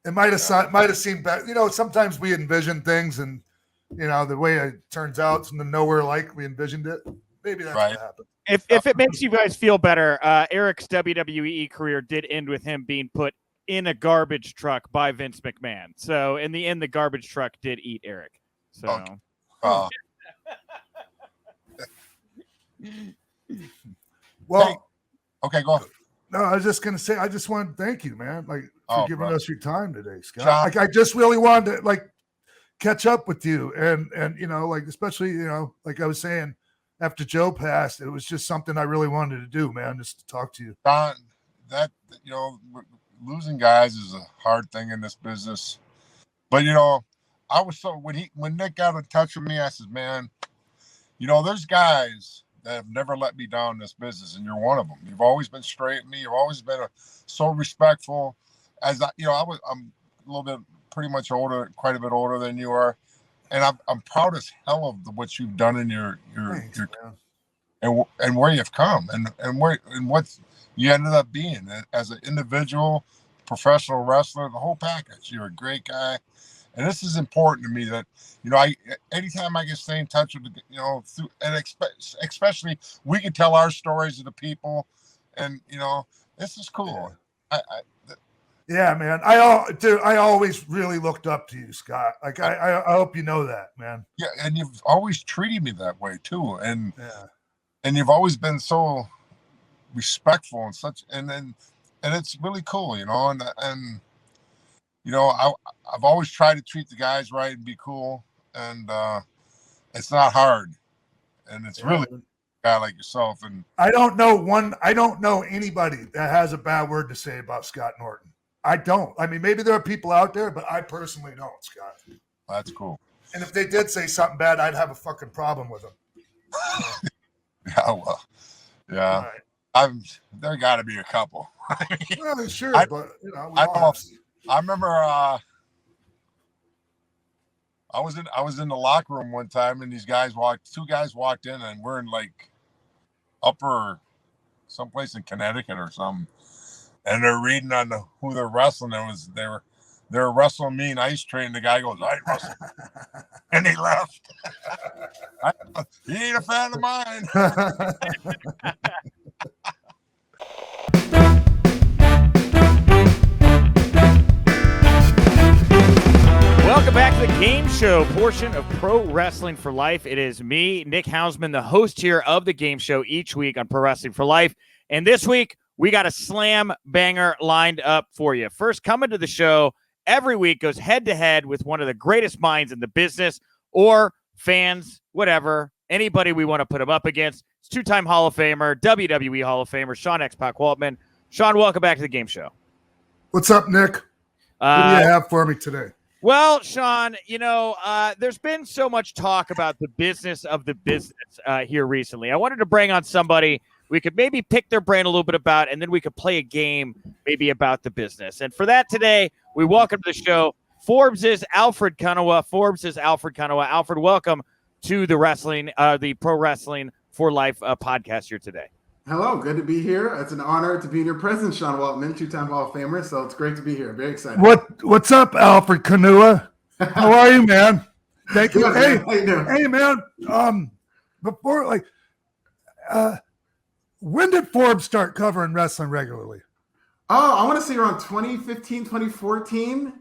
It might have seemed better. Sometimes we envision things, and the way it turns out, it's nowhere like we envisioned it. Maybe that's what happened. If it makes you guys feel better, Eric's WWE career did end with him being put in a garbage truck by Vince McMahon. So in the end, the garbage truck did eat Eric. So. Well, okay, go on. No, I was just gonna say, I just want to thank you, man, for giving us your time today, Scott. I just really wanted to catch up with you, and especially like I was saying, after Joe passed, it was just something I really wanted to do, man, just to talk to you. Don, that losing guys is a hard thing in this business, but I was so when Nick got in touch with me, I said, man, there's guys that have never let me down in this business, and you're one of them. You've always been straight with me. You've always been so respectful. I'm a little bit, pretty much older, quite a bit older than you are, and I'm proud as hell of what you've done in your and where you've come and what you ended up being as an individual, professional wrestler, the whole package. You're a great guy. And this is important to me that, anytime I can stay in touch with, especially we can tell our stories to the people, and, this is cool. Yeah, man. I always really looked up to you, Scott. Like, I hope you know that, man. Yeah. And you've always treated me that way too. And you've always been so respectful and such, and it's really cool, I've always tried to treat the guys right and be cool, and it's not hard, and it's really a guy like yourself. And I don't know anybody that has a bad word to say about Scott Norton. I don't. I mean, maybe there are people out there, but I personally don't, Scott. That's cool. And if they did say something bad, I'd have a fucking problem with them. Yeah, well, yeah. Right. There got to be a couple. Well, sure, but I remember I was in the locker room one time, and two guys walked in, and we're in upper someplace in Connecticut or something, and they're reading on who they're wrestling. They were wrestling me in Ice Train. The guy goes, "I ain't wrestling," and he left. He ain't a fan of mine. Welcome back to the game show portion of Pro Wrestling for Life. It is me, Nick Hausman, the host here of the game show each week on Pro Wrestling for Life. And this week, we got a slam banger lined up for you. First, coming to the show every week goes head-to-head with one of the greatest minds in the business, or fans, whatever, anybody we want to put him up against. It's two-time Hall of Famer, WWE Hall of Famer, Sean X-Pac Waltman. Sean, welcome back to the game show. What's up, Nick? What do you have for me today? Well, Sean, there's been so much talk about the business of the business here recently. I wanted to bring on somebody we could maybe pick their brain a little bit about, and then we could play a game maybe about the business. And for that today, we welcome to the show Forbes' Alfred Konuwa. Forbes' Alfred Konuwa. Alfred, welcome to the Pro Wrestling for Life podcast here today. Hello, good to be here. It's an honor to be in your presence, Sean Waltman, two-time Hall of Famer. So it's great to be here. Very excited. What's up, Alfred Konuwa? How are you, man? Thank you. Good, how you doing? Hey, man. Before when did Forbes start covering wrestling regularly? Oh, I want to say around 2015, 2014.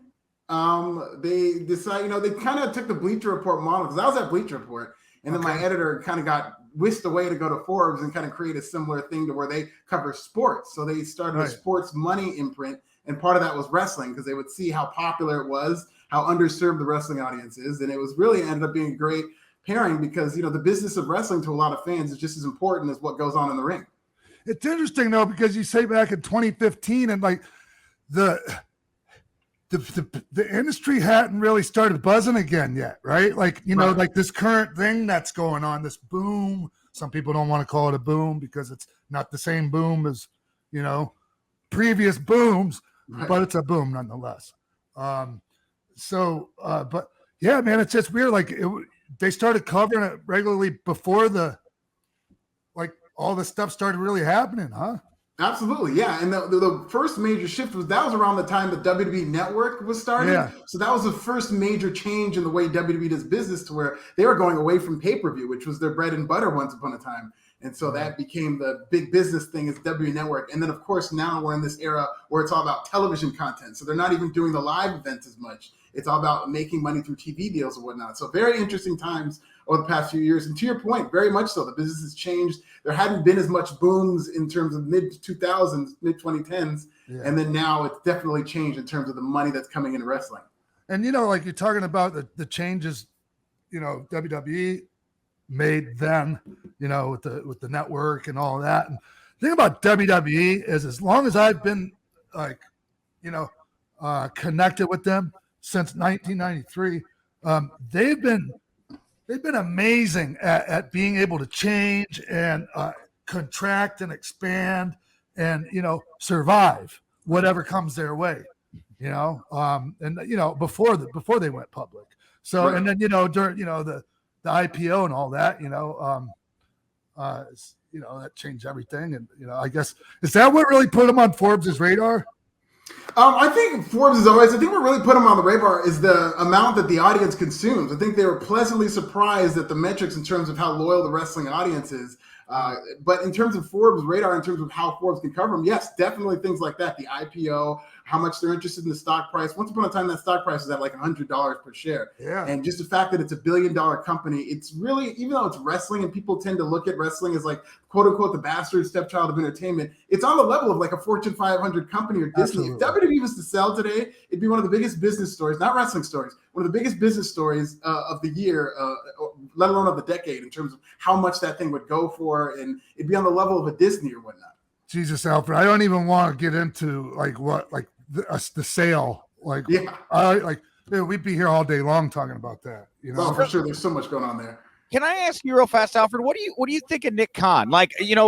They decided, they kind of took the Bleacher Report model because I was at Bleacher Report, and then my editor kind of got whisked away to go to Forbes and kind of create a similar thing to where they cover sports. So they started a sports money imprint, and part of that was wrestling because they would see how popular it was, how underserved the wrestling audience is, and it was really ended up being a great pairing because the business of wrestling to a lot of fans is just as important as what goes on in the ring. It's interesting though because you say back in 2015 and the industry hadn't really started buzzing again yet, right? Like this current thing that's going on, this boom. Some people don't want to call it a boom because it's not the same boom as previous booms, but it's a boom nonetheless. But yeah, man, it's just weird. They started covering it regularly before all this stuff started really happening, huh? Absolutely, yeah. And the first major shift was around the time the WWE Network was starting. Yeah. So that was the first major change in the way WWE does business to where they were going away from pay-per-view, which was their bread and butter once upon a time. And so that became the big business thing is WWE Network. And then, of course, now we're in this era where it's all about television content. So they're not even doing the live events as much. It's all about making money through TV deals and whatnot. So very interesting times over the past few years. And to your point, very much so. The business has changed. There hadn't been as much booms in terms of mid-2000s, mid-2010s. Yeah. And then now it's definitely changed in terms of the money that's coming into wrestling. And, you're talking about the changes, WWE made then, with the network and all that. And the thing about WWE is as long as I've been connected with them since 1993, they've been amazing at being able to change and contract and expand and survive whatever comes their way, before they went public. So right. And then during the IPO and all that, that changed everything. And I guess is that what really put them on Forbes' radar? I think Forbes is always. I think what really put them on the radar is the amount that the audience consumes. I think they were pleasantly surprised at the metrics in terms of how loyal the wrestling audience is. But in terms of Forbes' radar, in terms of how Forbes can cover them, yes, definitely things like that. The IPO, how much they're interested in the stock price. Once upon a time, that stock price was at like $100 per share. Yeah. And just the fact that it's $1 billion company, it's really, even though it's wrestling and people tend to look at wrestling as like, quote unquote, the bastard stepchild of entertainment, it's on the level of like a Fortune 500 company or Disney. Absolutely. If WWE was to sell today, it'd be one of the biggest business stories, not wrestling stories, one of the biggest business stories of the year, let alone of the decade in terms of how much that thing would go for. And it'd be on the level of a Disney or whatnot. Jesus, Alfred, I don't even want to get into the sale. We'd be here all day long talking about that. Oh, for sure. There's so much going on there. Can I ask you real fast, Alfred? What do you think of Nick Khan?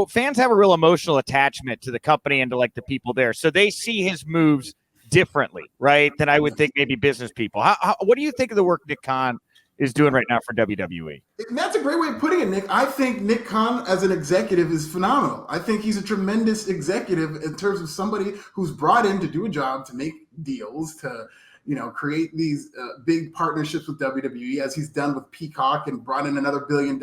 Fans have a real emotional attachment to the company and to the people there, so they see his moves differently, right? Than I would think maybe business people. What do you think of the work Nick Khan is doing right now for WWE? And that's a great way of putting it, Nick. I think Nick Khan as an executive is phenomenal. I think he's a tremendous executive in terms of somebody who's brought in to do a job, to make deals, to create these big partnerships with WWE, as he's done with Peacock and brought in another $1 billion.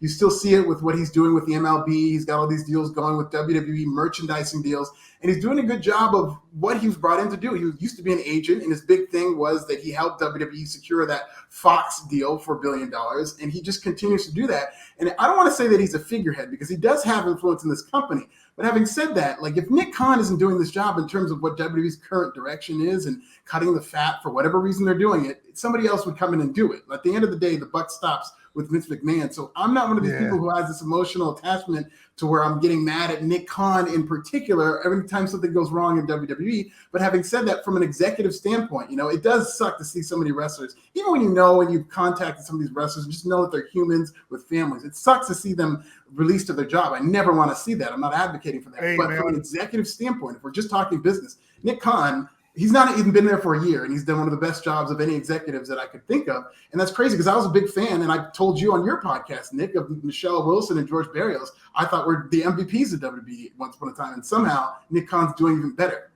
You still see it with what he's doing with the MLB. He's got all these deals going with WWE, merchandising deals, and he's doing a good job of what he was brought in to do. He used to be an agent, and his big thing was that he helped WWE secure that Fox deal for $1 billion, and he just continues to do that. And I don't want to say that he's a figurehead because he does have influence in this company. But having said that, if Nick Khan isn't doing this job in terms of what WWE's current direction is and cutting the fat for whatever reason they're doing it, somebody else would come in and do it. At the end of the day, the buck stops with Vince McMahon. So I'm not one of these people who has this emotional attachment to where I'm getting mad at Nick Khan in particular every time something goes wrong in WWE. But having said that, from an executive standpoint, it does suck to see so many wrestlers, even when when you've contacted some of these wrestlers, just know that they're humans with families. It sucks to see them released to their job. I never want to see that. I'm not advocating for that. But from an executive standpoint, if we're just talking business, Nick Khan, he's not even been there for a year, and he's done one of the best jobs of any executives that I could think of. And that's crazy because I was a big fan, and I told you on your podcast, Nick, of Michelle Wilson and George Barrios. I thought were the MVPs of WWE once upon a time, and somehow Nick Khan's doing even better.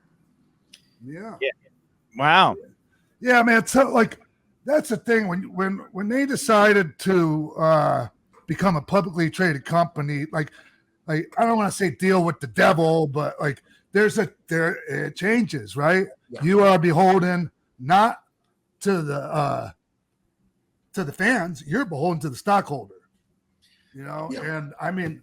Yeah. Wow. Yeah, man. So that's the thing when they decided to become a publicly traded company, like I don't want to say deal with the devil, but it changes, right? Yeah. You are beholden not to the fans, you're beholden to the stockholder. And I mean,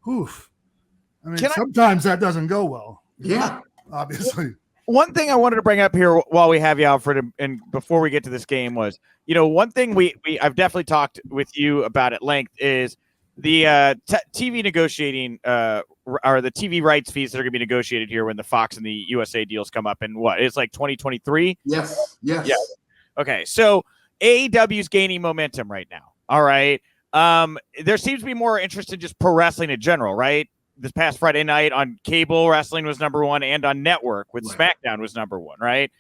sometimes that doesn't go well. Yeah, obviously. One thing I wanted to bring up here while we have you, Alfred, and before we get to this game was, one thing I've definitely talked with you about at length is the TV negotiating or the TV rights fees that are going to be negotiated here when the Fox and the USA deals come up in it's like 2023? Yes. Yeah. Okay. So AEW is gaining momentum right now. All right. There seems to be more interest in just pro wrestling in general, right? This past Friday night on cable, wrestling was number one, and on network with SmackDown was number one, right?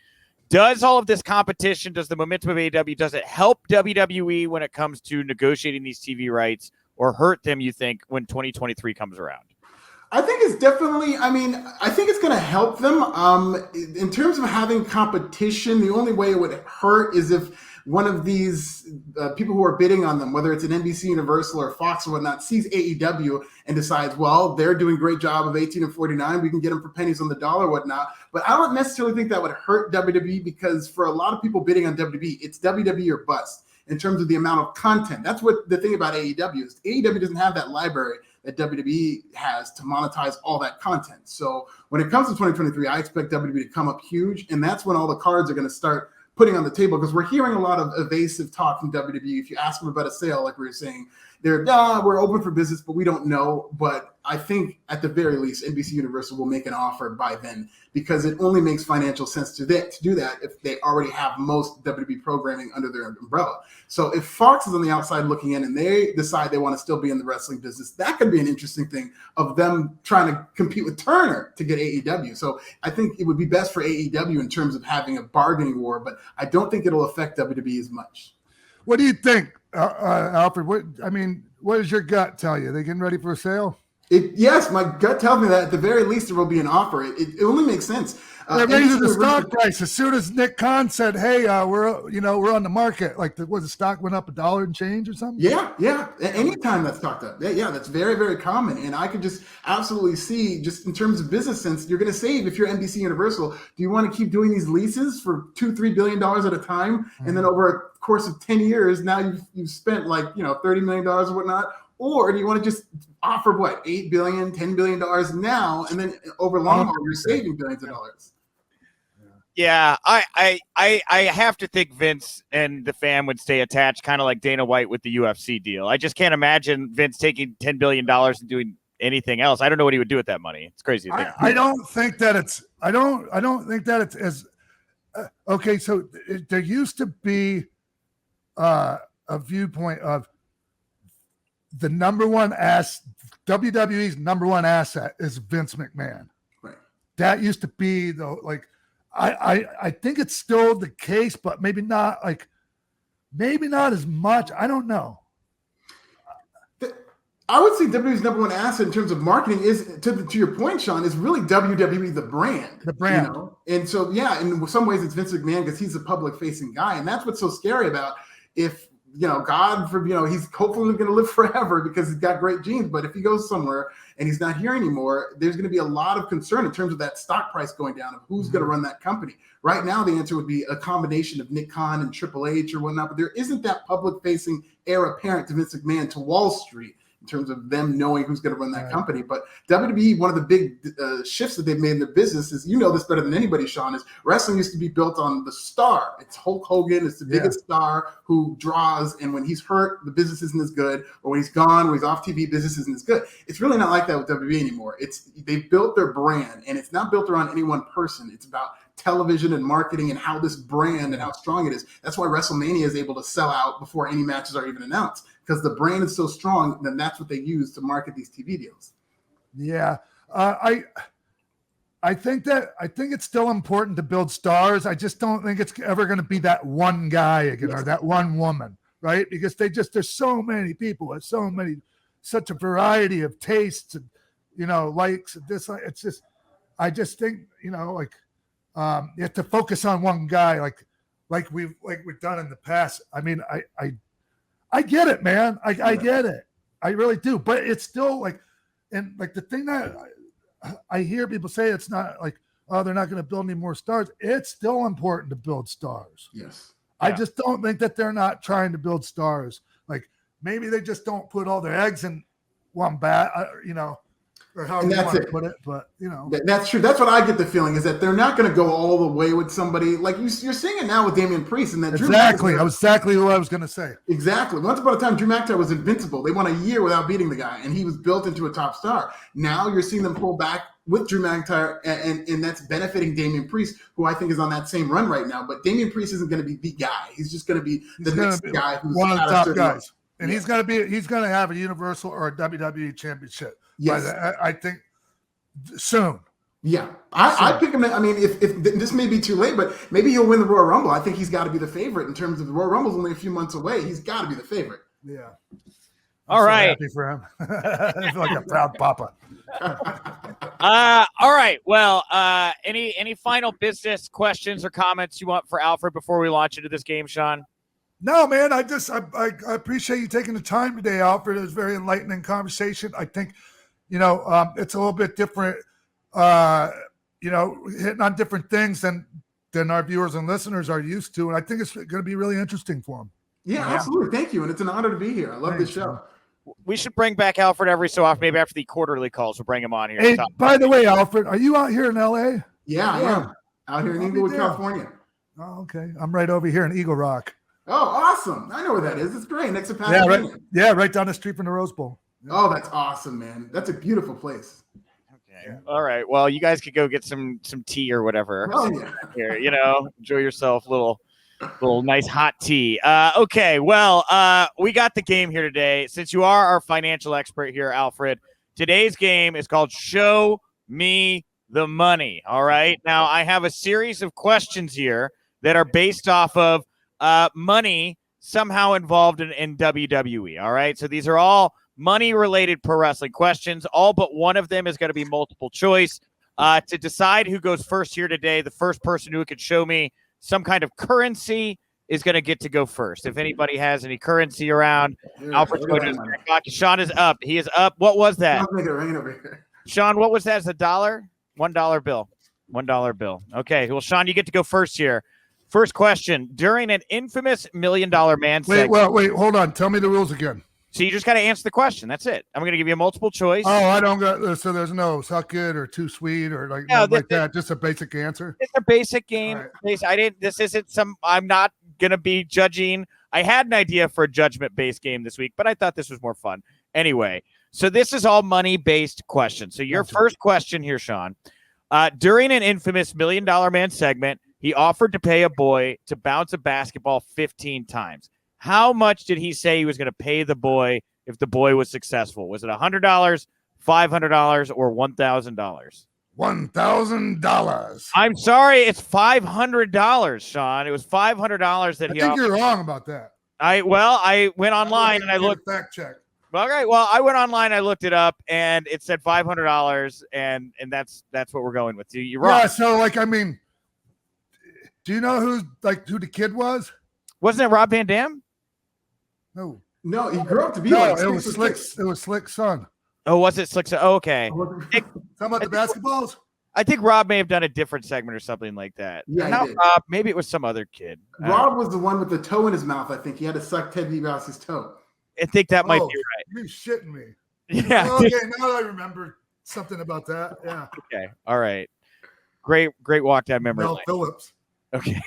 Does all of this competition, does the momentum of AEW, does it help WWE when it comes to negotiating these TV rights or hurt them, you think, when 2023 comes around? I think it's definitely, I think it's going to help them. In terms of having competition, the only way it would hurt is if one of these people who are bidding on them, whether it's an NBC Universal or Fox or whatnot, sees AEW and decides, well, they're doing a great job of 18 and 49. We can get them for pennies on the dollar or whatnot. But I don't necessarily think that would hurt WWE because for a lot of people bidding on WWE, it's WWE or bust in terms of the amount of content. That's what the thing about AEW is. AEW doesn't have that library that WWE has to monetize all that content. So when it comes to 2023, I expect WWE to come up huge, and that's when all the cards are going to start putting on the table, because we're hearing a lot of evasive talk from WWE. If you ask them about a sale, like we were saying, we're open for business, but we don't know. But I think at the very least, NBC Universal will make an offer by then, because it only makes financial sense to do that if they already have most WWE programming under their umbrella. So if Fox is on the outside looking in and they decide they want to still be in the wrestling business, that could be an interesting thing of them trying to compete with Turner to get AEW. So I think it would be best for AEW in terms of having a bargaining war, but I don't think it'll affect WWE as much. What do you think, Alfred? What does your gut tell you? Are they getting ready for a sale? Yes, my gut tells me that at the very least there will be an offer. It only makes sense. They're raising the stock price as soon as Nick Khan said, "Hey, we're on the market." Like the stock went up $1 and change or something. Yeah. Anytime that's talked up, that's very, very common. And I could just absolutely see, just in terms of business sense, you're going to save if you're NBC Universal. Do you want to keep doing these leases for $2-3 billion at a time, and then over a course of 10 years, now you've spent $30 million or whatnot? Or do you want to just offer $8 billion, $10 billion now, and then over long haul you're saving billions of dollars? Yeah, I have to think Vince and the fam would stay attached, kind of like Dana White with the UFC deal. I just can't imagine Vince taking $10 billion and doing anything else. I don't know what he would do with that money. It's crazy to think. I don't think that it's. I don't think that it's as. Okay, so there used to be a viewpoint of the number one WWE's number one asset is Vince McMahon. Right. That used to be I think it's still the case, but maybe not as much. I don't know. I would say WWE's number one asset in terms of marketing is, to your point, Sean, is really WWE, the brand. The brand. And so, in some ways it's Vince McMahon because he's a public-facing guy. And that's what's so scary about if, God forbid, he's hopefully going to live forever because he's got great genes. But if he goes somewhere and he's not here anymore, there's going to be a lot of concern in terms of that stock price going down of who's going to run that company. Right now, the answer would be a combination of Nick Khan and Triple H or whatnot. But there isn't that public-facing heir apparent to Vince McMahon to Wall Street. in terms of them knowing who's going to run that company. But WWE, one of the big shifts that they've made in their business is, you know this better than anybody, Sean, is wrestling used to be built on the star. It's Hulk Hogan. It's the biggest star who draws. And when he's hurt, the business isn't as good. Or when he's gone, when he's off TV, business isn't as good. It's really not like that with WWE anymore. They've built their brand, and it's not built around any one person. It's about television and marketing and how this brand and how strong it is. That's why Wrestlemania is able to sell out before any matches are even announced, because the brand is so strong. Then that's what they use to market these TV deals. Yeah, I think it's still important to build stars. I just don't think it's ever going to be that one guy again or that one woman, right? Because there's so many people with such a variety of tastes and, you know, likes and dislikes. It's just, I just think, you know, like, you have to focus on one guy, like we've done in the past. I mean, I get it, man. I get it. I really do. But it's still like, and like the thing that I hear people say, it's not like, oh, they're not going to build any more stars. It's still important to build stars. Yes. I just don't think that they're not trying to build stars. Like maybe they just don't put all their eggs in one you know. Or how you want to put it, but you know, that's true. That's what I get the feeling is that they're not going to go all the way with somebody like you're seeing it now with Damian Priest and that exactly. That was exactly what I was going to say. Exactly. Once upon a time, Drew McIntyre was invincible. They won a year without beating the guy, and he was built into a top star. Now you're seeing them pull back with Drew McIntyre, and that's benefiting Damian Priest, who I think is on that same run right now. But Damian Priest isn't going to be the guy. He's just going to be the next guy who's one of the top guys, and he's going to have a Universal or a WWE Championship. Yes, I think. Soon. Yeah. I pick him. I mean, if this may be too late, but maybe he'll win the Royal Rumble. I think he's got to be the favorite in terms of the Royal Rumble's only a few months away. He's got to be the favorite. Yeah. All right. Happy for him. I feel like a proud papa. All right. Well, any final business questions or comments you want for Alfred before we launch into this game, Sean? No, man. I appreciate you taking the time today, Alfred. It was a very enlightening conversation. I think, you know, it's a little bit different, you know, hitting on different things than our viewers and listeners are used to. And I think it's going to be really interesting for them. Yeah, absolutely. Thank you. And it's an honor to be here. I love this show. We should bring back Alfred every so often. Maybe after the quarterly calls, we'll bring him on here. Hey, by the way, Alfred, are you out here in LA? Yeah, I am. Out here in Inglewood, California. Oh, okay. I'm right over here in Eagle Rock. Oh, awesome. I know where that is. It's great. Next to Pat. Right down the street from the Rose Bowl. Oh, that's awesome, man. That's a beautiful place. Okay. Yeah. All right. Well, you guys could go get some tea or whatever. Oh, yeah. Here, you know, enjoy yourself. Little nice hot tea. Okay. Well, we got the game here today. Since you are our financial expert here, Alfred, today's game is called Show Me the Money. All right. Now, I have a series of questions here that are based off of money somehow involved in WWE. All right. So these are all money-related pro wrestling questions. All but one of them is going to be multiple choice. To decide who goes first here today, the first person who could show me some kind of currency is going to get to go first. If anybody has any currency around, Alfred's going to Sean is up. He is up. What was that? I'll make it rain over here. Sean, what was that? Is a $1? $1 bill. $1 bill. Okay. Well, Sean, you get to go first here. First question. During an infamous $1 Million Man segment. Wait, hold on. Tell me the rules again. So you just got to answer the question. That's it. I'm going to give you a multiple choice. Oh, I don't got. So there's no suck it or too sweet or like that. Just a basic answer. It's a basic game. Right. This isn't some. I'm not going to be judging. I had an idea for a judgment-based game this week, but I thought this was more fun. Anyway, so this is all money-based questions. So your first question here, Sean. During an infamous $1 Million Man segment, he offered to pay a boy to bounce a basketball 15 times. How much did he say he was going to pay the boy if the boy was successful? Was it $100, $500, or $1,000? $1,000. I'm sorry, it's $500, Sean. It was $500 that he offered. I think you're wrong about that. I went online and I looked. Fact check. All right. Well, I went online, I looked it up, and it said $500, and that's what we're going with. You're wrong. Yeah. So, like, I mean, do you know who the kid was? Wasn't it Rob Van Dam? No, he grew up to be it was Slick. It was Slick's son. Oh, was it Slick's son? Oh, okay. Talking about the basketballs? I think Rob may have done a different segment or something like that. Yeah, not Rob. Maybe it was some other kid. Rob was the one with the toe in his mouth. I think he had to suck Ted DiBiase's toe. think that might be right. You're shitting me. Yeah. Oh, okay, now I remember something about that. Yeah. Okay. All right. Great walk down memory lane. Phillips. Okay.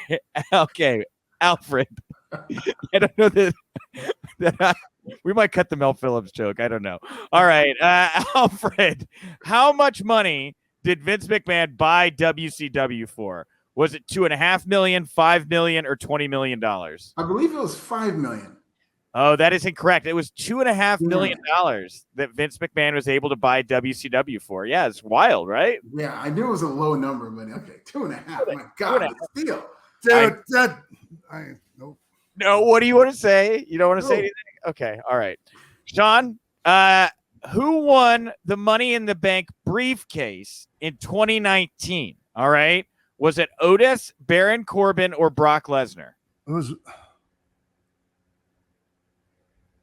Okay. Alfred. I don't know that we might cut the Mel Phillips joke. I don't know. All right. Alfred, how much money did Vince McMahon buy WCW for? Was it $2.5 million, $5 million, or $20 million? I believe it was $5 million. Oh, that is incorrect. It was $2.5 million that Vince McMahon was able to buy WCW for. Yeah, it's wild, right? Yeah, I knew it was a low number, but okay, 2.5. My God, steal. Dude, nope. No, what do you want to say? You don't want to say anything? Okay, all right. Sean, who won the Money in the Bank briefcase in 2019? All right. Was it Otis, Baron Corbin, or Brock Lesnar? It was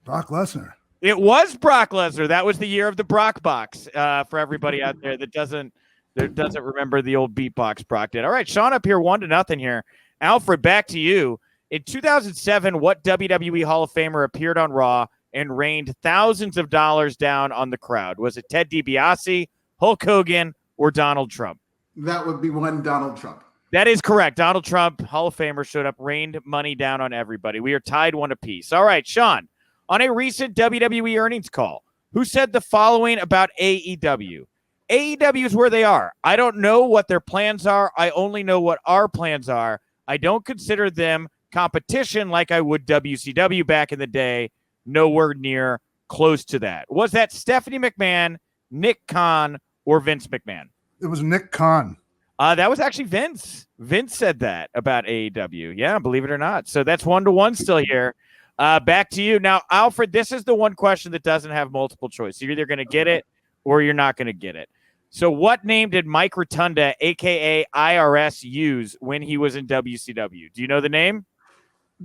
Brock Lesnar. It was Brock Lesnar. That was the year of the Brock box. For everybody out there that doesn't remember the old beatbox Brock did. All right, Sean up here 1-0 here. Alfred, back to you. In 2007, what WWE Hall of Famer appeared on Raw and rained thousands of dollars down on the crowd? Was it Ted DiBiase, Hulk Hogan, or Donald Trump? That would be one Donald Trump. That is correct. Donald Trump, Hall of Famer, showed up, rained money down on everybody. We are tied 1 apiece. All right, Sean, on a recent WWE earnings call, who said the following about AEW? AEW is where they are. I don't know what their plans are. I only know what our plans are. I don't consider them competition like I would WCW back in the day. Nowhere near close to that. Was that Stephanie McMahon, Nick Khan, or Vince McMahon? It was Nick Khan. That was actually Vince. Vince said that about AEW. Yeah, believe it or not. So that's 1-1 still here. Back to you. Now, Alfred, this is the one question that doesn't have multiple choice. You're either going to get it or you're not going to get it. So what name did Mike Rotunda, a.k.a. IRS, use when he was in WCW? Do you know the name?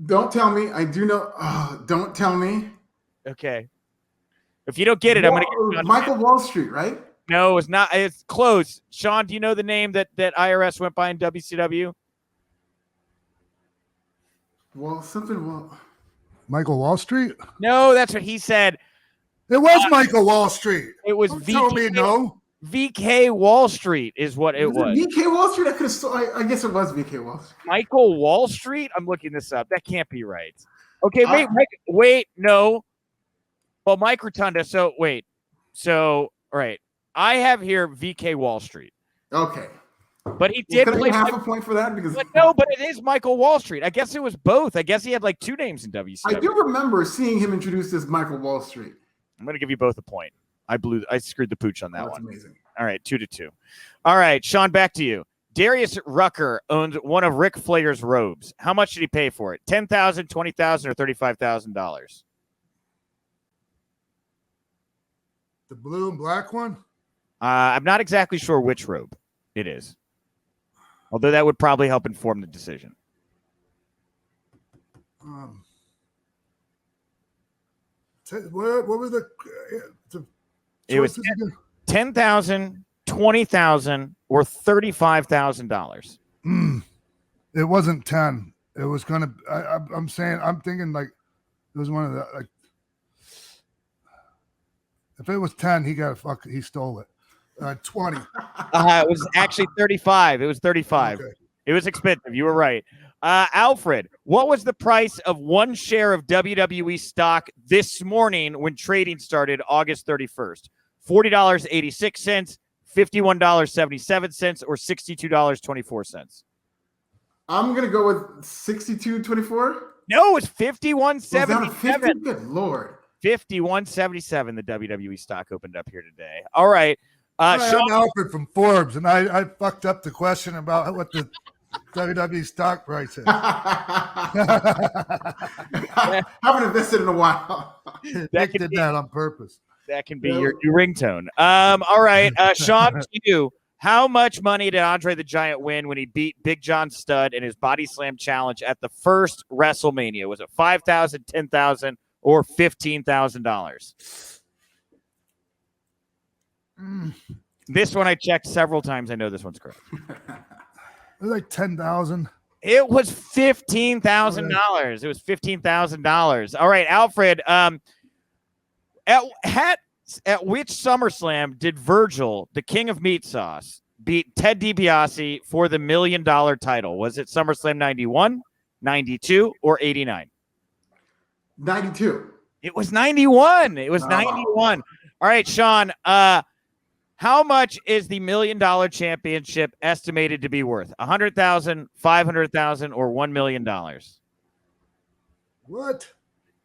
Don't tell me. I do know. Don't tell me. Okay. If you don't get it, I'm going to get Michael Wall Street, right? No, it's not. It's close. Sean, do you know the name that IRS went by in WCW? Michael Wall Street? No, that's what he said. It was Michael Wall Street. It was VK Wall Street is what it was. VK Wall Street? I guess it was VK Wall Street. Michael Wall Street? I'm looking this up. That can't be right. Okay, wait, no. Well, Mike Rotunda. So, wait. So, all right. I have here VK Wall Street. Okay. But he did play half a point for that because but it is Michael Wall Street. I guess it was both. I guess he had like 2 names in WCW. I do remember seeing him introduced as Michael Wall Street. I'm going to give you both a point. I screwed the pooch on that one. Amazing. All right, 2-2. All right, Sean, back to you. Darius Rucker owns one of Ric Flair's robes. How much did he pay for it? $10,000, $20,000, or $35,000? The blue and black one? I'm not exactly sure which robe it is. Although that would probably help inform the decision. What were the it was $10,000, $20,000, or $35,000. It wasn't 10. It was gonna. I'm thinking like it was one of the like. If it was 10, he stole it. 20. It was actually 35. It was 35. Okay. It was expensive. You were right. Alfred, what was the price of 1 share of WWE stock this morning when trading started August 31st? $40.86, $51.77, or $62.24? I'm going to go with $62.24. No, it's $51.77. Good Lord. $51.77 the WWE stock opened up here today. All right. I'm Alfred from Forbes, and I fucked up the question about what the WWE stock price is. Haven't invested in a while. Nick did that on purpose. That can be your new ringtone. All right, Sean, to you. How much money did Andre the Giant win when he beat Big John Studd in his Body Slam challenge at the first WrestleMania? Was it $5,000, $10,000, or $15,000? This one I checked several times. I know this one's correct. It was like 10,000. It was $15,000. It was $15,000. All right, Alfred. At which SummerSlam did Virgil, the king of meat sauce, beat Ted DiBiase for the $1 million title? Was it SummerSlam 91, 92, or 89? 92. It was 91. It was 91. All right, Sean. How much is the $1 million championship estimated to be worth? $100,000, $500,000, or $1 million? What?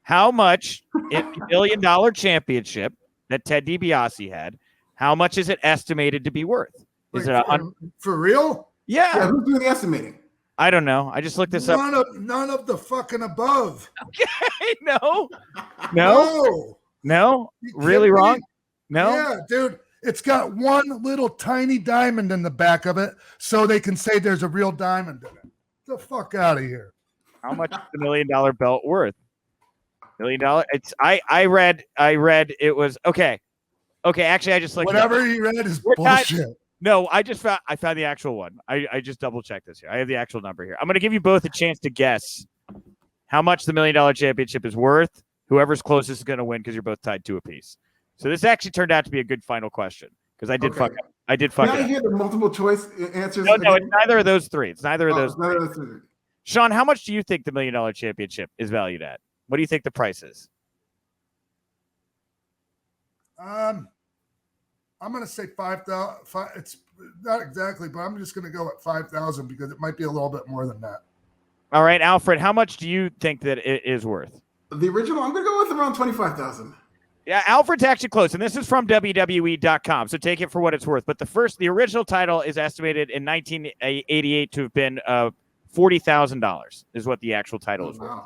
How much is the $1 million championship that Ted DiBiase had? How much is it estimated to be worth? Is it for real? Yeah, who's doing the estimating? I don't know. I just looked this up. None of the fucking above. Okay, no. Really wrong? No. Yeah, dude. It's got one little tiny diamond in the back of it, so they can say there's a real diamond in it. Get the fuck out of here. How much is the $1 million belt worth? $1 million? It's I read it was okay. Okay, actually I just looked. Whatever you read is bullshit. No, I found the actual one. I just double checked this here. I have the actual number here. I'm gonna give you both a chance to guess how much the $1 million championship is worth. Whoever's closest is gonna win because you're both tied 2 apiece. So this actually turned out to be a good final question because I did fuck up. I did fuck it up. Can I hear the multiple choice answers? No, it's neither of those three. It's neither of those three. Sean, how much do you think the $1 million championship is valued at? What do you think the price is? I'm going to say 5,000. It's not exactly, but I'm just going to go at 5,000 because it might be a little bit more than that. All right, Alfred, how much do you think that it is worth? The original, I'm going to go with around 25,000. Yeah, Alfred's actually close, and this is from WWE.com, so take it for what it's worth. But the original title is estimated in 1988 to have been $40,000 is what the actual title is worth.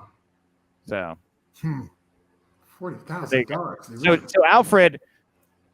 So, $40,000. So Alfred,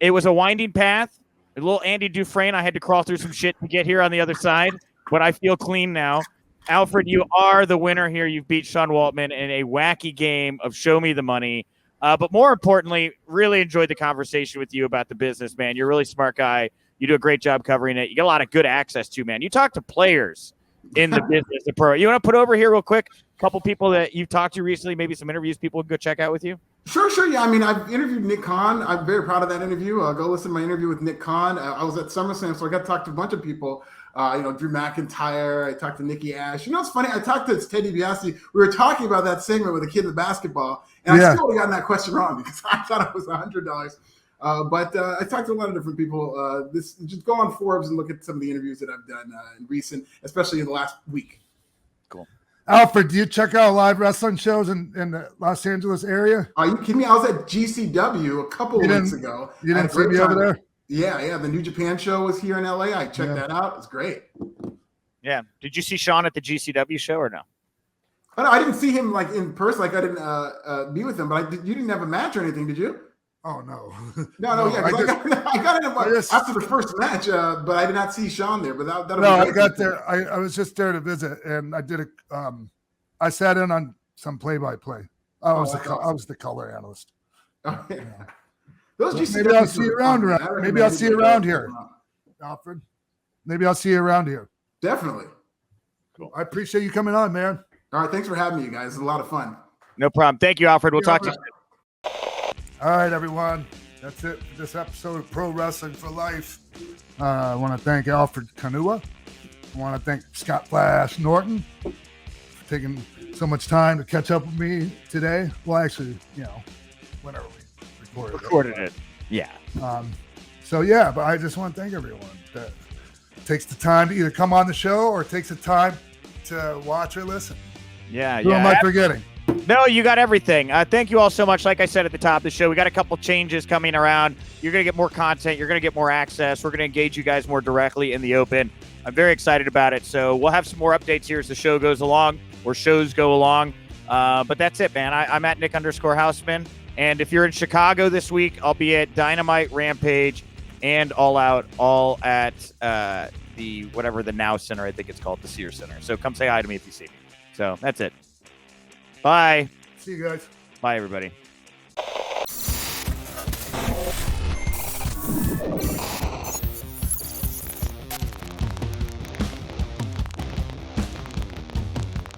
it was a winding path. A little Andy Dufresne. I had to crawl through some shit to get here on the other side, but I feel clean now. Alfred, you are the winner here. You've beat Sean Waltman in a wacky game of Show Me the Money. But more importantly, really enjoyed the conversation with you about the business, man. You're a really smart guy. You do a great job covering it. You get a lot of good access to, man. You talk to players in the business. You want to put over here real quick a couple people that you've talked to recently, maybe some interviews people can go check out with you? Sure. Yeah, I mean, I've interviewed Nick Khan. I'm very proud of that interview. Go listen to my interview with Nick Khan. I was at SummerSlam, so I got to talk to a bunch of people. Drew McIntyre. I talked to Nikki Ash. You know, it's funny. I talked to Ted DiBiase. We were talking about that segment with the kid with basketball, and I still would have gotten that question wrong because I thought it was $100. But I talked to a lot of different people. Just go on Forbes and look at some of the interviews that I've done in recent, especially in the last week. Cool. Alfred, do you check out live wrestling shows in the Los Angeles area? Are you kidding me? I was at GCW a couple weeks ago. You didn't see me over there? Yeah. The New Japan show was here in LA. I checked that out. It's great. Yeah. Did you see Sean at the GCW show or no? I didn't see him like in person. Like I didn't be with him. But you didn't have a match or anything, did you? Oh no. No. Yeah, I got in after the first match, but I did not see Sean there. But I got there. I was just there to visit, and I did I sat in on some play-by-play. I was the color analyst. Oh, yeah. Maybe I'll see you around. Maybe I'll see you around here, Alfred. Maybe I'll see you around here. Definitely. Cool. I appreciate you coming on, man. All right, thanks for having me, you guys. It's a lot of fun. No problem. Thank you, Alfred. We'll talk to you soon. All right, everyone. That's it for this episode of Pro Wrestling for Life. I want to thank Alfred Konuwa. I want to thank Scott Flash Norton for taking so much time to catch up with me today. Well, actually, whenever we recorded it. Yeah. But I just want to thank everyone that takes the time to either come on the show or takes the time to watch or listen. Yeah. Who am I forgetting? No, you got everything. Thank you all so much. Like I said at the top of the show, we got a couple changes coming around. You're going to get more content. You're going to get more access. We're going to engage you guys more directly in the open. I'm very excited about it. So we'll have some more updates here as the show goes along or shows go along. But that's it, man. I'm at Nick_Hausman. And if you're in Chicago this week, I'll be at Dynamite, Rampage, and All Out, all at the Now Center, I think it's called, the Sears Center. So come say hi to me if you see me. So that's it. Bye. See you guys. Bye, everybody.